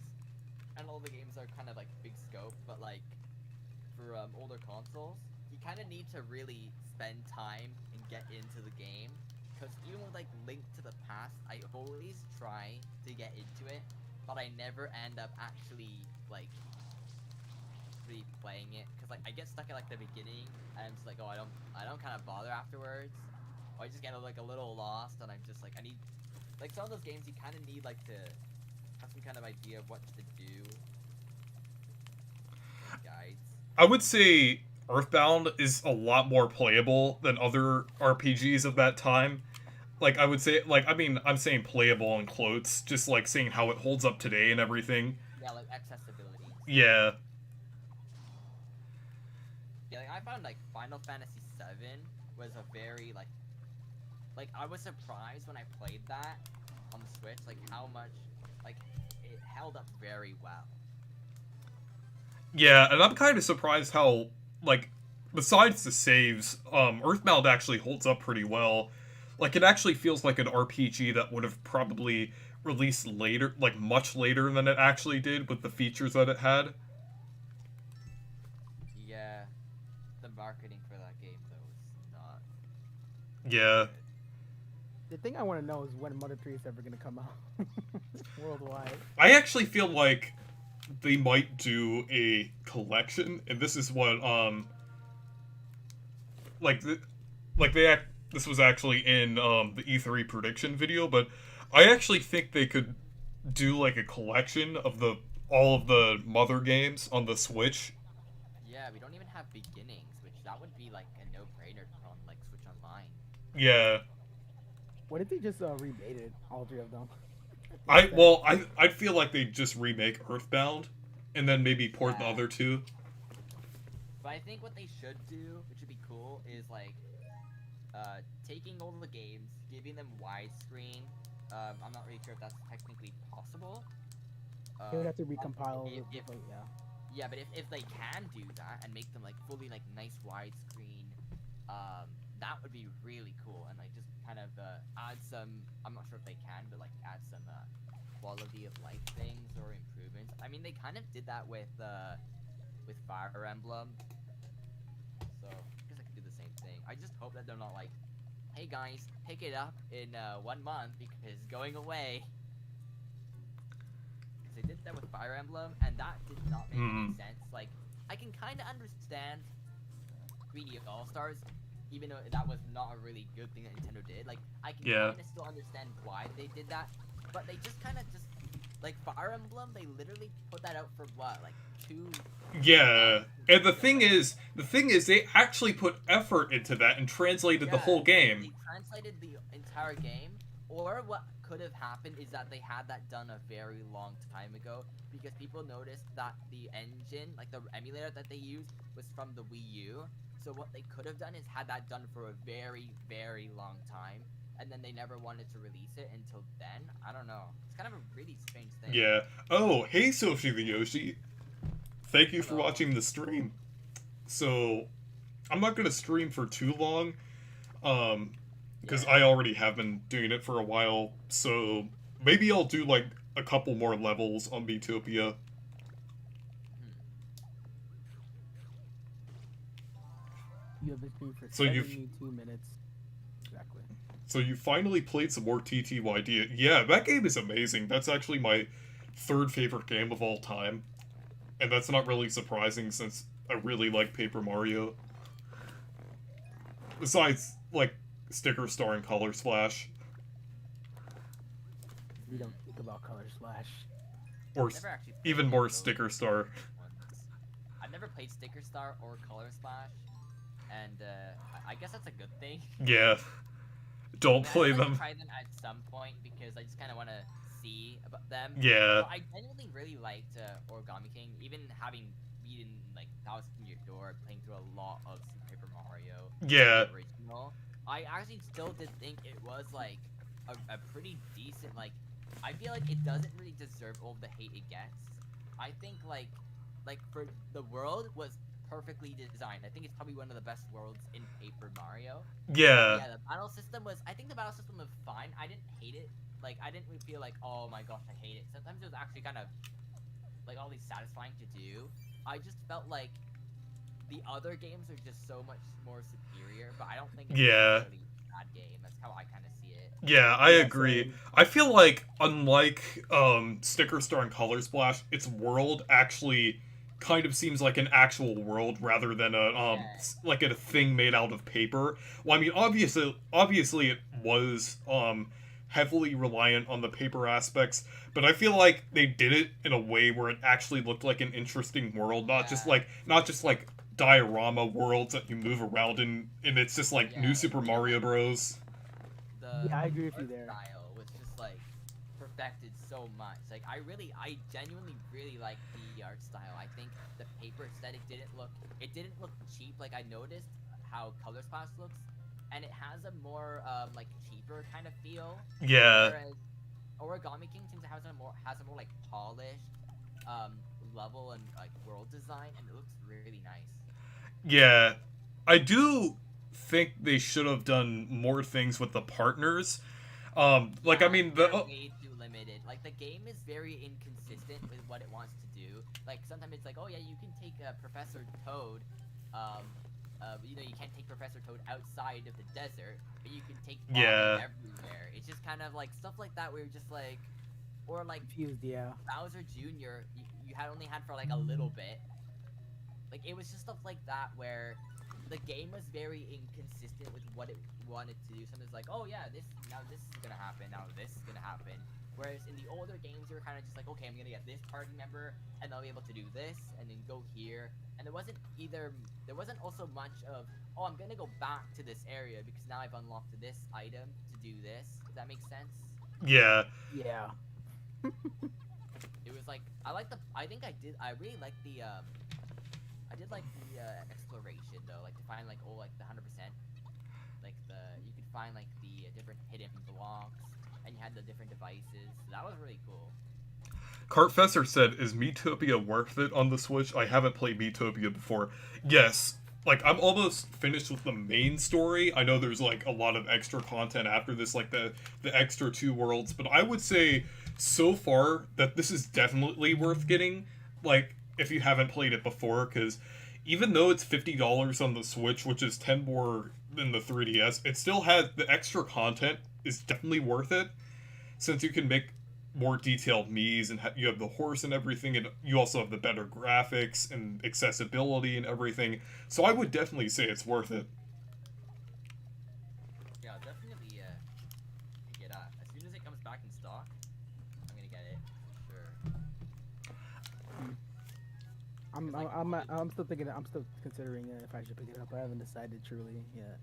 [SPEAKER 3] and all the games are kind of like big scope, but like for older consoles, you kind of need to really spend time and get into the game. Because even with like Link to the Past, I always try to get into it, but I never end up actually like really playing it. Cause like I get stuck at like the beginning, and I'm just like, oh, I don't kind of bother afterwards. Or I just get like a little lost, and I'm just like, I need, like some of those games you kind of need like to have some kind of idea of what to do. Guides.
[SPEAKER 1] I would say Earthbound is a lot more playable than other RPGs of that time. Like I would say, like I mean, I'm saying playable in quotes, just like seeing how it holds up today and everything.
[SPEAKER 3] Yeah, like accessibility.
[SPEAKER 1] Yeah.
[SPEAKER 3] Yeah, like I found like Final Fantasy VII was a very like I was surprised when I played that on the Switch, like how much like it held up very well.
[SPEAKER 1] Yeah, and I'm kind of surprised how, like, besides the saves, Earthbound actually holds up pretty well. Like, it actually feels like an RPG that would have probably released later, like, much later than it actually did with the features that it had.
[SPEAKER 3] Yeah, the marketing for that game though was not
[SPEAKER 1] Yeah.
[SPEAKER 3] good.
[SPEAKER 2] The thing I want to know is when Mother 3 is ever going to come out worldwide.
[SPEAKER 1] I actually feel like they might do a collection, and this is what, like, like this was actually in the E3 prediction video, but I actually think they could do like a collection of the all of the Mother games on the Switch.
[SPEAKER 3] Yeah, we don't even have beginnings, which that would be like a no-brainer on like Switch Online.
[SPEAKER 1] Yeah.
[SPEAKER 2] What if they just remade it, all three of them?
[SPEAKER 1] I'd feel like they just remake Earthbound and then maybe port the
[SPEAKER 3] Yeah.
[SPEAKER 1] other two.
[SPEAKER 3] But I think what they should do, which would be cool, is like taking all the games, giving them widescreen. I'm not really sure if that's technically possible.
[SPEAKER 2] They would have to recompile.
[SPEAKER 3] if-
[SPEAKER 2] Like, yeah.
[SPEAKER 3] Yeah, but if they can do that and make them like fully like nice widescreen, that would be really cool and like just kind of add some. I'm not sure if they can, but like add some quality of life things or improvements. I mean, they kind of did that with Fire Emblem, so I guess I could do the same thing. I just hope that they're not like, hey guys, pick it up in 1 month because it's going away. They did that with Fire Emblem, and that did not make any sense. Like, I can kind of understand 3D All-Stars, even though that was not a really good thing that Nintendo did. Like, I can
[SPEAKER 1] Yeah.
[SPEAKER 3] kind of still understand why they did that, but they just kind of like Fire Emblem, they literally put that out for what, like 2.
[SPEAKER 1] Yeah. And the thing is they actually put effort into that and translated the whole game.
[SPEAKER 3] They translated the entire game, or what could have happened is that they had that done a very long time ago because people noticed that the engine, like the emulator that they used, was from the Wii U. So what they could have done is had that done for a very, very long time, and then they never wanted to release it until then. I don't know. It's kind of a really strange thing.
[SPEAKER 1] Yeah. Oh, hey Soshi the Yoshi. Thank you for
[SPEAKER 3] Hello.
[SPEAKER 1] watching the stream. So, I'm not gonna stream for too long, because
[SPEAKER 3] Yeah.
[SPEAKER 1] I already have been doing it for a while. So maybe I'll do like a couple more levels on Miitopia.
[SPEAKER 2] You have been streaming for
[SPEAKER 1] So you've-
[SPEAKER 2] 72 minutes. Exactly.
[SPEAKER 1] So you finally played some more TTYD. Yeah, that game is amazing. That's actually my third favorite game of all time. And that's not really surprising since I really like Paper Mario. Besides, like, Sticker Star and Color Splash.
[SPEAKER 2] We don't think about Color Slash.
[SPEAKER 1] Or
[SPEAKER 3] I've never actually played
[SPEAKER 1] even
[SPEAKER 3] any
[SPEAKER 1] more
[SPEAKER 3] of those
[SPEAKER 1] Sticker Star.
[SPEAKER 3] ones. I've never played Sticker Star or Color Splash, and I guess that's a good thing.
[SPEAKER 1] Yeah. Don't
[SPEAKER 3] I'd
[SPEAKER 1] play
[SPEAKER 3] like to
[SPEAKER 1] them.
[SPEAKER 3] try them at some point because I just kind of want to see about them.
[SPEAKER 1] Yeah.
[SPEAKER 3] But I genuinely really liked Origami King, even having beaten like Thousand Year Door, playing through a lot of Super Paper Mario.
[SPEAKER 1] Yeah.
[SPEAKER 3] The original. I actually still did think it was like a pretty decent like. I feel like it doesn't really deserve all the hate it gets. I think like for the world was perfectly designed. I think it's probably one of the best worlds in Paper Mario.
[SPEAKER 1] Yeah.
[SPEAKER 3] Yeah, the battle system was. I think the battle system was fine. I didn't hate it. Like I didn't really feel like, oh my gosh, I hate it. Sometimes it was actually kind of like oddly satisfying to do. I just felt like the other games are just so much more superior. But I don't think it's
[SPEAKER 1] Yeah.
[SPEAKER 3] necessarily a bad game. That's how I kind of see it.
[SPEAKER 1] Yeah, I
[SPEAKER 2] Yeah,
[SPEAKER 1] agree.
[SPEAKER 2] same.
[SPEAKER 1] I feel like, unlike Sticker Star and Color Splash, its world actually kind of seems like an actual world rather than a like a thing made out of paper. Well, I mean, obviously it was heavily reliant on the paper aspects, but I feel like they did it in a way where it actually looked like an interesting world, not just like diorama worlds that you move around in, and it's just like
[SPEAKER 3] Yeah,
[SPEAKER 1] New Super Mario Bros.
[SPEAKER 3] The
[SPEAKER 2] Yeah, I agree with you
[SPEAKER 3] art
[SPEAKER 2] there.
[SPEAKER 3] style was just like expected so much. Like I genuinely really like the art style. I think the paper aesthetic didn't look cheap. Like I noticed how Color Splash looks, and it has a more like cheaper kind of feel.
[SPEAKER 1] Yeah.
[SPEAKER 3] Whereas Origami King seems to have a more like polished level and like world design, and it looks really nice.
[SPEAKER 1] Yeah. I do think they should have done more things with the partners. Like I mean
[SPEAKER 3] They're
[SPEAKER 1] the
[SPEAKER 3] way too limited. Like the game is very inconsistent with what it wants to do. Like sometimes it's like, oh yeah, you can take Professor Toad. You know, you can't take Professor Toad outside of the desert, but you can take Bonnie
[SPEAKER 1] Yeah.
[SPEAKER 3] everywhere. It's just kind of like stuff like that where you're just like, or like
[SPEAKER 2] Confused, yeah.
[SPEAKER 3] Bowser Jr. You had only had for like a little bit. Like it was just stuff like that where the game was very inconsistent with what it wanted to do. Sometimes like, oh yeah, this is gonna happen, now this is gonna happen. Whereas in the older games, you were kind of just like, okay, I'm gonna get this party member, and they'll be able to do this, and then go here. And there wasn't also much of, oh, I'm gonna go back to this area because now I've unlocked this item to do this. Does that make sense?
[SPEAKER 1] yeah.
[SPEAKER 2] Yeah.
[SPEAKER 3] It was like, I really like the I did like the exploration though, like to find like like the 100%, like you could find like the different hidden blocks, and you had the different devices. So that was really cool.
[SPEAKER 1] Cartfesser said, "Is Miitopia worth it on the Switch? I haven't played Miitopia before." Yes. Like I'm almost finished with the main story. I know there's like a lot of extra content after this, like the extra 2 worlds, but I would say so far that this is definitely worth getting. Like if you haven't played it before, because even though it's $50 on the Switch, which is 10 more than the 3DS, it still has the extra content is definitely worth it, since you can make more detailed Miis and you have the horse and everything, and you also have the better graphics and accessibility and everything. So I would definitely say it's worth it.
[SPEAKER 3] Yeah, definitely pick it up as soon as it comes back in stock. I'm gonna get it for sure.
[SPEAKER 2] I'm still thinking. I'm still considering if I should pick it up. I haven't decided truly yet.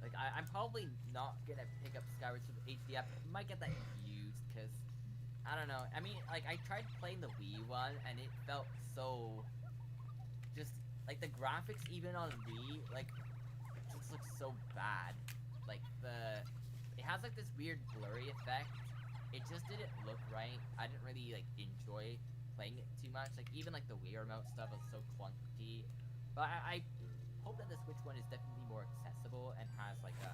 [SPEAKER 3] Like I'm probably not gonna pick up Skyward Sword HD. I might get that used because I don't know. I mean, like I tried playing the Wii one and it felt so just like the graphics even on Wii like just looks so bad. Like it has like this weird blurry effect. It just didn't look right. I didn't really like enjoy playing it too much. Like even like the Wii remote stuff was so clunky. But I hope that the Switch one is definitely more accessible and has like a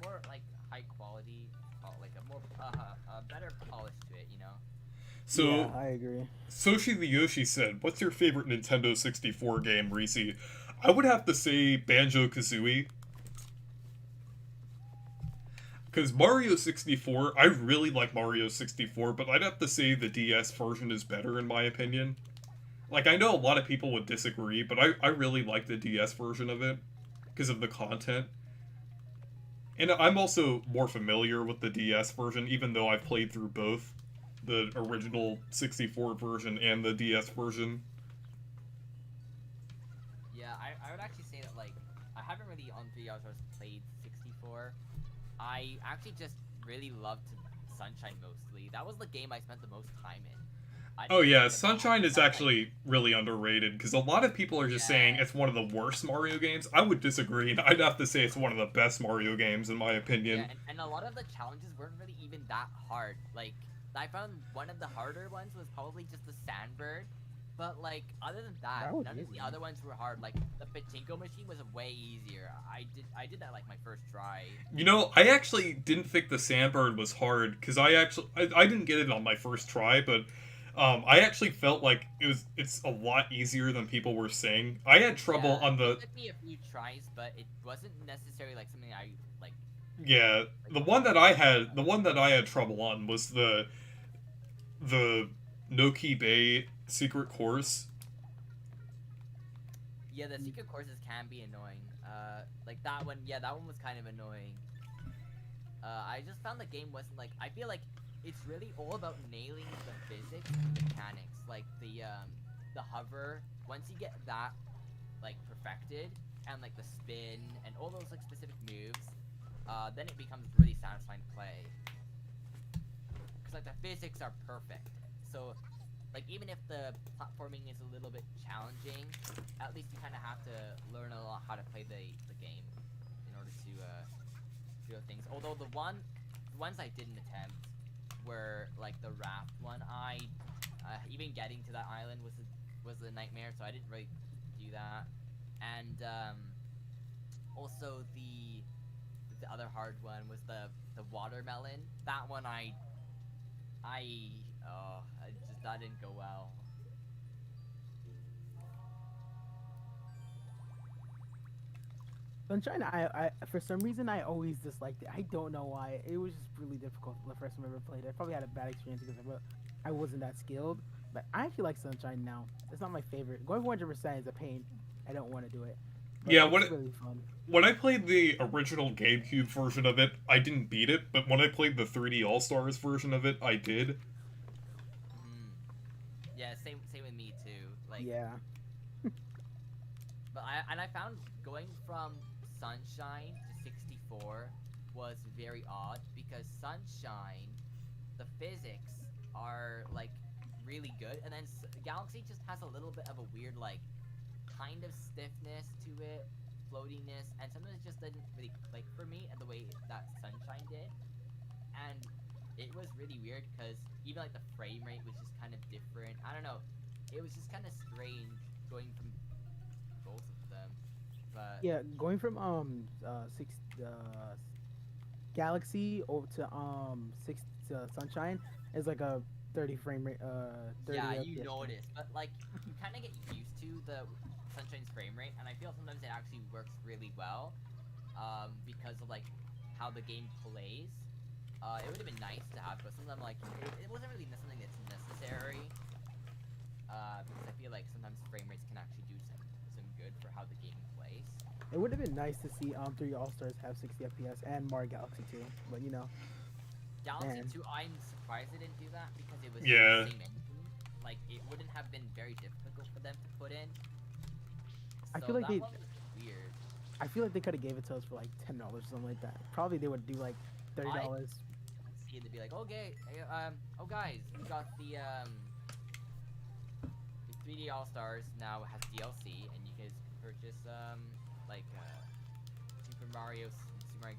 [SPEAKER 3] more like high quality, like a more a better polish to it, you know.
[SPEAKER 1] So
[SPEAKER 2] Yeah, I agree.
[SPEAKER 1] Soshi the Yoshi said, "What's your favorite Nintendo 64 game, Reese?" I would have to say Banjo Kazooie. Because Mario 64, I really like Mario 64, but I'd have to say the DS version is better in my opinion. Like, I know a lot of people would disagree, but I really like the DS version of it because of the content. And I'm also more familiar with the DS version, even though I've played through both the original 64 version and the DS version.
[SPEAKER 3] Yeah, I would actually say that like I haven't really on 3 hours played 64. I actually just really loved Sunshine mostly. That was the game I spent the most time in.
[SPEAKER 1] Oh yeah, Sunshine is actually really underrated because a lot of people are just saying
[SPEAKER 3] Yeah.
[SPEAKER 1] it's one of the worst Mario games. I would disagree. I'd have to say it's one of the best Mario games in my opinion.
[SPEAKER 3] Yeah, and a lot of the challenges weren't really even that hard. Like, I found one of the harder ones was probably just the Sandbird. But, like, other than that,
[SPEAKER 2] was
[SPEAKER 3] none of the
[SPEAKER 2] easy.
[SPEAKER 3] other ones were hard. Like, the Pachinko machine was way easier. I did that, like, my first try.
[SPEAKER 1] You know, I actually didn't think the Sandbird was hard because I didn't get it on my first try, but I actually felt like it's a lot easier than people were saying. I had trouble
[SPEAKER 3] Yeah,
[SPEAKER 1] on the
[SPEAKER 3] it took me a few tries, but it wasn't necessarily, like, something I, like...
[SPEAKER 1] yeah
[SPEAKER 3] like,
[SPEAKER 1] the one that I had trouble on was the Noki Bay secret course.
[SPEAKER 3] Yeah, the secret courses can be annoying. Like that one, yeah, that one was kind of annoying. I just found the game wasn't like, I feel like it's really all about nailing the physics and mechanics. Like the hover, once you get that, like, perfected, and like the spin, and all those like specific moves, then it becomes really satisfying to play. because like the physics are perfect. So like even if the platforming is a little bit challenging, at least you kind of have to learn a lot how to play the game in order to do things. Although the ones I didn't attempt were like the raft one. Even getting to that island was a nightmare, so I didn't really do that. And also the other hard one was the watermelon. That one that didn't go well.
[SPEAKER 2] Sunshine, I for some reason I always disliked it. I don't know why. It was just really difficult the first time I ever played it. I probably had a bad experience because I wasn't that skilled. But I actually like Sunshine now. It's not my favorite. Going 100% is a pain. I don't want to do it. But
[SPEAKER 1] Yeah,
[SPEAKER 2] it's really fun.
[SPEAKER 1] when I played the original GameCube version of it, I didn't beat it, but when I played the 3D All-Stars version of it, I did.
[SPEAKER 3] Yeah, same with me too. Like
[SPEAKER 2] Yeah.
[SPEAKER 3] But I found going from Sunshine to 64 was very odd because Sunshine, the physics are like really good, and then Galaxy just has a little bit of a weird like kind of stiffness to it, floatiness, and sometimes it just didn't really click for me in the way that Sunshine did. And it was really weird because even like the frame rate was just kind of different. I don't know. It was just kind of strange going from both of them. But
[SPEAKER 2] Yeah, going from Galaxy over to six to Sunshine is like a 30 frame rate 30
[SPEAKER 3] yeah, you
[SPEAKER 2] FPS.
[SPEAKER 3] notice, but like you kind of get used to the Sunshine's frame rate, and I feel sometimes it actually works really well, because of like how the game plays. It would have been nice to have, but sometimes like it wasn't really something that's necessary. Because I feel like sometimes frame rates can actually do some good for how the game plays.
[SPEAKER 2] It would have been nice to see 3 All-Stars have 60 FPS and Mario Galaxy 2, but you know.
[SPEAKER 3] Galaxy
[SPEAKER 2] Man.
[SPEAKER 3] 2, I'm surprised they didn't do that because it was
[SPEAKER 1] Yeah.
[SPEAKER 3] the same engine. Like it wouldn't have been very difficult for them to put in. So
[SPEAKER 2] I feel like
[SPEAKER 3] that
[SPEAKER 2] they-
[SPEAKER 3] one was weird.
[SPEAKER 2] I feel like they could have gave it to us for like $10 or something like that. Probably they would do like $30.
[SPEAKER 3] See, they'd be like, okay, oh guys, we got the 3D All Stars now has DLC, and you guys can purchase Super Mario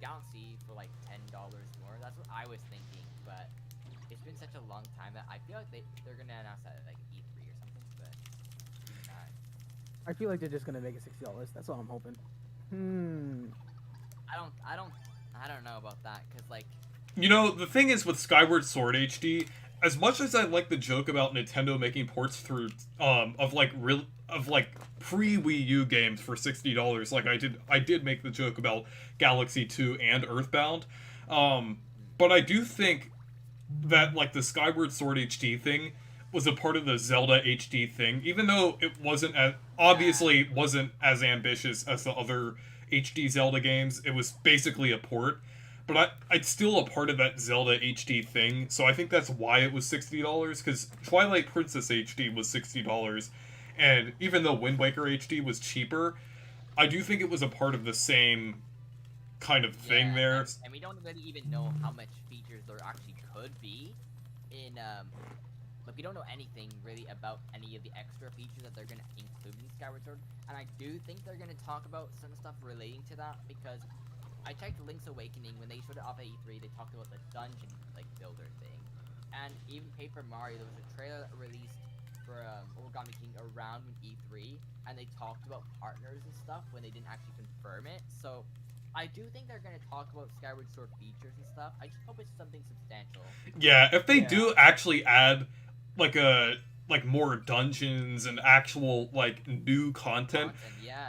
[SPEAKER 3] Galaxy for like $10 more. That's what I was thinking, but it's been such a long time that I feel like they're gonna announce that at like E3 or something, but maybe not.
[SPEAKER 2] I feel like they're just gonna make it $60. That's all I'm hoping.
[SPEAKER 3] I don't know about that, cause like
[SPEAKER 1] You know, the thing is with Skyward Sword HD, as much as I like the joke about Nintendo making ports through of pre Wii U games for $60, like I did make the joke about Galaxy 2 and Earthbound. But I do think that like the Skyward Sword HD thing was a part of the Zelda HD thing, even though it wasn't as ambitious as the other HD Zelda games. It was basically a port. But it's still a part of that Zelda HD thing, so I think that's why it was $60, because Twilight Princess HD was $60, and even though Wind Waker HD was cheaper, I do think it was a part of the same kind of thing there.
[SPEAKER 3] And we don't really even know how much features there actually could be in like we don't know anything really about any of the extra features that they're gonna include in Skyward Sword, and I do think they're gonna talk about some stuff relating to that because I checked Link's Awakening when they showed it off at E3. They talked about the dungeon like builder thing, and even Paper Mario. There was a trailer that released for Origami King around E3, and they talked about partners and stuff when they didn't actually confirm it. So I do think they're gonna talk about Skyward Sword features and stuff. I just hope it's something substantial.
[SPEAKER 1] Yeah, if they do actually add like more dungeons and actual like new content.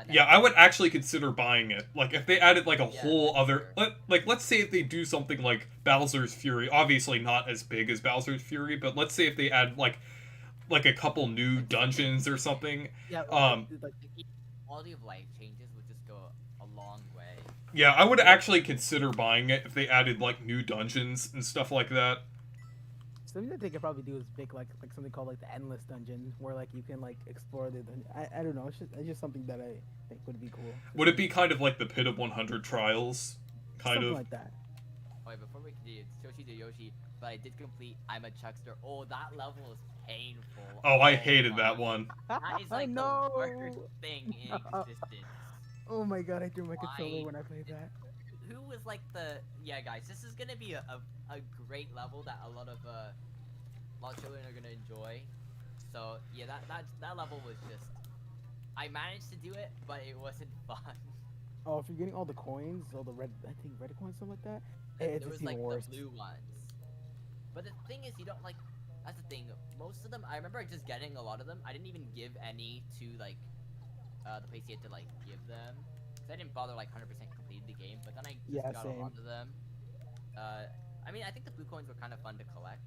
[SPEAKER 1] Yeah, I would actually consider buying it. Like if they added like a whole other let's say if they do something like Bowser's Fury, obviously not as big as Bowser's Fury, but let's say if they add like a couple new dungeons or something.
[SPEAKER 2] Yeah,
[SPEAKER 3] the quality of life changes would just go a long way.
[SPEAKER 1] Yeah, I would actually consider buying it if they added like new dungeons and stuff like that.
[SPEAKER 2] something that they could probably do is make like something called like the endless dungeon, where like you can like explore the dungeon. I don't know. It's just something that I think would be cool.
[SPEAKER 1] Would it be kind of like the Pit of 100 Trials, kind
[SPEAKER 2] Something
[SPEAKER 1] of?
[SPEAKER 2] like that.
[SPEAKER 3] wait, before we continue, it's Shoshi to Yoshi, but I did complete I'm a Chuckster. Oh, that level is painful.
[SPEAKER 1] Oh, I
[SPEAKER 3] Oh
[SPEAKER 1] hated
[SPEAKER 3] my
[SPEAKER 1] that one.
[SPEAKER 3] That is like
[SPEAKER 2] No.
[SPEAKER 3] the worst thing in existence.
[SPEAKER 2] Oh my god, I threw my
[SPEAKER 3] Why?
[SPEAKER 2] controller when I played that.
[SPEAKER 3] Who was like the yeah guys? This is gonna be a great level that a lot of children are gonna enjoy. So yeah, that level was just I managed to do it, but it wasn't fun.
[SPEAKER 2] Oh, if you're getting all the coins, all the red, I think red coins, something like that,
[SPEAKER 3] There
[SPEAKER 2] it's
[SPEAKER 3] was
[SPEAKER 2] even
[SPEAKER 3] like
[SPEAKER 2] worse.
[SPEAKER 3] the blue ones. But the thing is, you don't like. That's the thing. Most of them, I remember just getting a lot of them. I didn't even give any to like the place you had to like give them. Cause I didn't bother like 100% completing the game. But then I just got
[SPEAKER 2] same.
[SPEAKER 3] a lot of them. I mean, I think the blue coins were kind of fun to collect,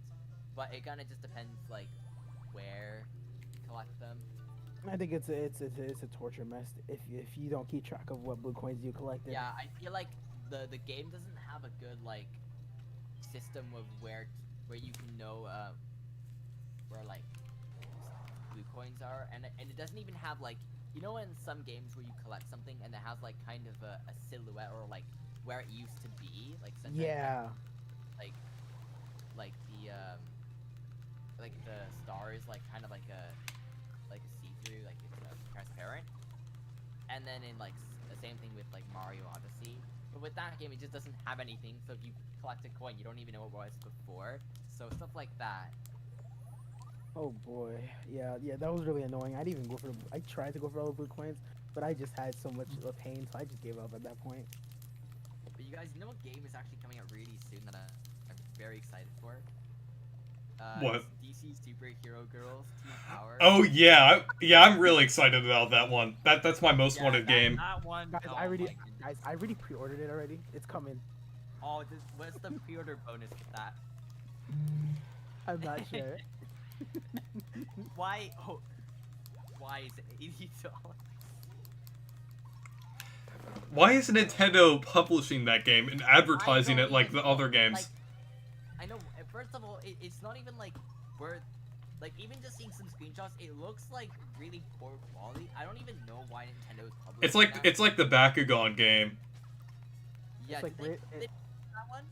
[SPEAKER 3] but it kind of just depends like where you collect them.
[SPEAKER 2] I think it's a torture mess if you don't keep track of what blue coins you collected.
[SPEAKER 3] Yeah, I feel like the game doesn't have a good like system of where you can know where like blue coins are, and it doesn't even have like you know in some games where you collect something and it has like kind of a silhouette or like where it used to be, like sometimes,
[SPEAKER 2] Yeah.
[SPEAKER 3] like the star is like kind of like a see-through, like it's transparent, and then in like the same thing with like Mario Odyssey, but with that game it just doesn't have anything, so if you collect a coin you don't even know what was before, so stuff like that.
[SPEAKER 2] Oh boy. Yeah, that was really annoying. I didn't even go for. I tried to go for all the blue coins, but I just had so much pain, so I just gave up at that point.
[SPEAKER 3] But you guys know what game is actually coming out really soon that I'm very excited for?
[SPEAKER 1] What?
[SPEAKER 3] It's DC Superhero Girls Team Power.
[SPEAKER 1] Oh yeah, I'm really excited about that one. That's my most
[SPEAKER 3] Yeah,
[SPEAKER 1] wanted game.
[SPEAKER 3] That one.
[SPEAKER 2] Guys,
[SPEAKER 3] oh
[SPEAKER 2] I already
[SPEAKER 3] my goodness.
[SPEAKER 2] pre-ordered it already. It's coming.
[SPEAKER 3] Oh, what's the pre-order bonus with that?
[SPEAKER 2] I'm not sure.
[SPEAKER 3] Why? Oh, why is it $80?
[SPEAKER 1] Why is Nintendo publishing that game and advertising
[SPEAKER 3] I
[SPEAKER 1] it
[SPEAKER 3] don't
[SPEAKER 1] like
[SPEAKER 3] even
[SPEAKER 1] the
[SPEAKER 3] know.
[SPEAKER 1] other games?
[SPEAKER 3] Like, I know. First of all, it's not even like worth. Like even just seeing some screenshots, it looks like really poor quality. I don't even know why Nintendo is publishing that.
[SPEAKER 1] It's like the Bakugan game.
[SPEAKER 3] Yeah,
[SPEAKER 2] It's like
[SPEAKER 3] did they do that one?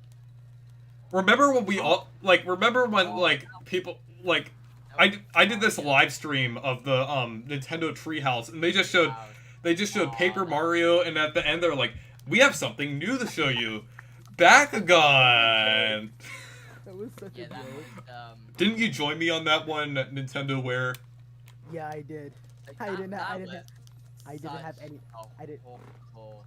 [SPEAKER 1] Remember when we all like? Remember when
[SPEAKER 3] Oh,
[SPEAKER 1] like
[SPEAKER 3] no.
[SPEAKER 1] people like?
[SPEAKER 3] That was
[SPEAKER 1] I did this
[SPEAKER 3] yeah.
[SPEAKER 1] live stream of the Nintendo Treehouse, and they just showed
[SPEAKER 3] Wow.
[SPEAKER 1] Paper
[SPEAKER 3] that-
[SPEAKER 1] Mario, and at the end they're like, "We have something new to show you, Bakugan."
[SPEAKER 2] That was such
[SPEAKER 3] Yeah,
[SPEAKER 2] a
[SPEAKER 3] that
[SPEAKER 2] joke.
[SPEAKER 3] was
[SPEAKER 1] Didn't you join me on that one, Nintendo Ware?
[SPEAKER 2] Yeah, I did.
[SPEAKER 3] like,
[SPEAKER 2] I didn't
[SPEAKER 3] that
[SPEAKER 2] have
[SPEAKER 3] was
[SPEAKER 2] any.
[SPEAKER 3] such
[SPEAKER 2] I did-
[SPEAKER 3] a horrible-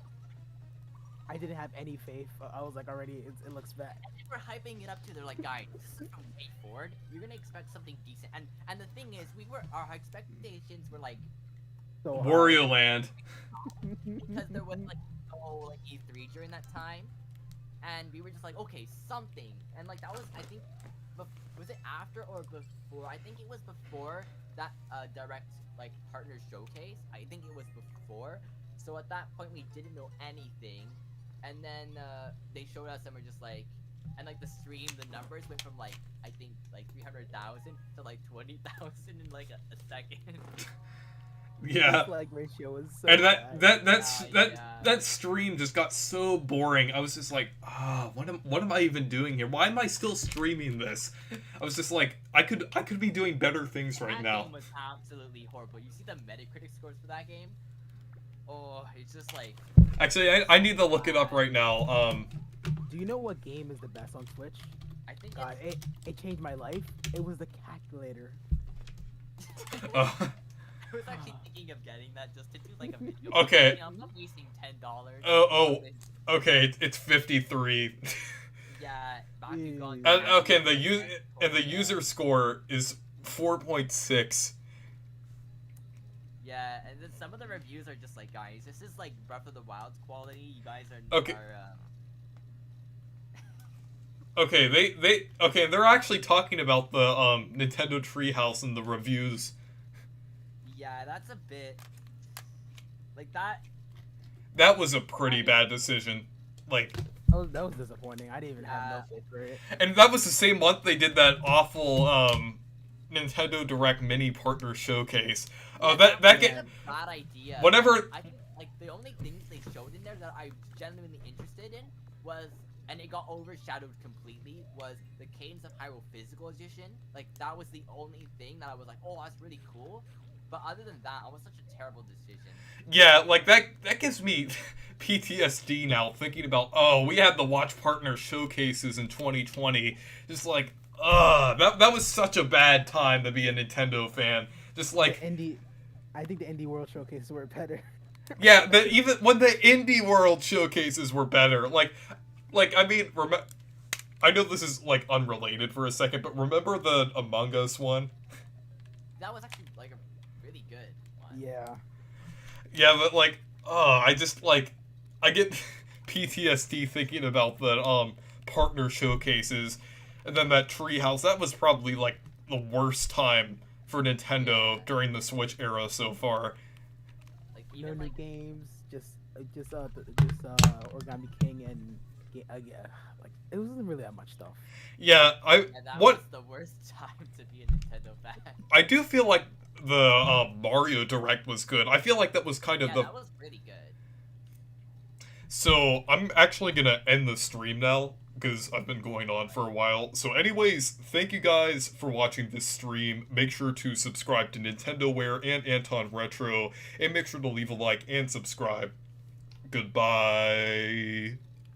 [SPEAKER 2] I didn't have any faith. I was like, already, it looks bad.
[SPEAKER 3] And they were hyping it up too. They're like, guys, this is from Way Forward. You're gonna expect something decent. And the thing is, our expectations were like
[SPEAKER 2] So
[SPEAKER 1] Wario Land.
[SPEAKER 3] because there was like no like E3 during that time, and we were just like, okay, something. And like that was, I think, was it after or before? I think it was before that direct like partner showcase. I think it was before. So at that point we didn't know anything, and then they showed us and we're just like, and like the stream, the numbers went from like I think like 300,000 to like 20,000 in like a second.
[SPEAKER 1] Yeah.
[SPEAKER 2] Like ratio was so
[SPEAKER 1] And
[SPEAKER 2] bad.
[SPEAKER 1] that stream just got so boring. I was just like, what am I even doing here? Why am I still streaming this? I was just like, I could be doing better things right
[SPEAKER 3] That
[SPEAKER 1] now.
[SPEAKER 3] game was absolutely horrible. You see the Metacritic scores for that game? Oh, it's just like
[SPEAKER 1] Actually, I need to look it up right now.
[SPEAKER 2] Do you know what game is the best on Switch?
[SPEAKER 3] I think
[SPEAKER 2] God, it changed my life. It was the calculator.
[SPEAKER 1] uh,
[SPEAKER 3] I was actually thinking of getting that just to do like a video.
[SPEAKER 1] Okay.
[SPEAKER 3] You know, I'm not wasting $10.
[SPEAKER 1] Oh, okay, it's 53.
[SPEAKER 3] Yeah, Bakugan.
[SPEAKER 1] Okay, and the user score is 4.6.
[SPEAKER 3] Yeah, and then some of the reviews are just like, guys, this is like Breath of the Wild's quality. You guys are
[SPEAKER 1] Okay. Okay, they're actually talking about the Nintendo Treehouse in the reviews.
[SPEAKER 3] Yeah, that's a bit like that.
[SPEAKER 1] That was a pretty bad decision. Like,
[SPEAKER 2] That was disappointing. I didn't even have no faith for it.
[SPEAKER 1] and that was the same month they did that awful Nintendo Direct mini partner showcase. Oh, that
[SPEAKER 3] was
[SPEAKER 1] game.
[SPEAKER 3] a bad idea.
[SPEAKER 1] Whatever.
[SPEAKER 3] I think like the only things they showed in there that I was genuinely interested in was and it got overshadowed completely, was the Cadence of Hyrule Physical Edition. Like, that was the only thing that I was like, oh, that's really cool. But other than that, it was such a terrible decision.
[SPEAKER 1] Yeah, like that gives me PTSD now thinking about, oh, we had the Watch Partner showcases in 2020. Just like, that was such a bad time to be a Nintendo fan. Just like,
[SPEAKER 2] I think the Indie World showcases were better.
[SPEAKER 1] yeah, even when the Indie World showcases were better. Like I mean, I know this is like unrelated for a second, but remember the Among Us one?
[SPEAKER 3] That was actually like a really good one.
[SPEAKER 2] Yeah.
[SPEAKER 1] Yeah, but like, I just like, I get PTSD thinking about the partner showcases, and then that treehouse. That was probably like the worst time for Nintendo during the Switch era so far.
[SPEAKER 3] Like
[SPEAKER 2] No
[SPEAKER 3] even
[SPEAKER 2] new
[SPEAKER 3] like
[SPEAKER 2] games, just Origami King and yeah, like it wasn't really that much stuff.
[SPEAKER 1] Yeah,
[SPEAKER 3] yeah, that was the worst time to be a Nintendo fan.
[SPEAKER 1] I do feel like the Mario Direct was good. I feel like that was kind of
[SPEAKER 3] that was really good.
[SPEAKER 1] So I'm actually gonna end the stream now because I've been going on for a while. So anyways, thank you guys for watching this stream. Make sure to subscribe to Nintendoware and Anton Retro, and make sure to leave a like and subscribe. Goodbye.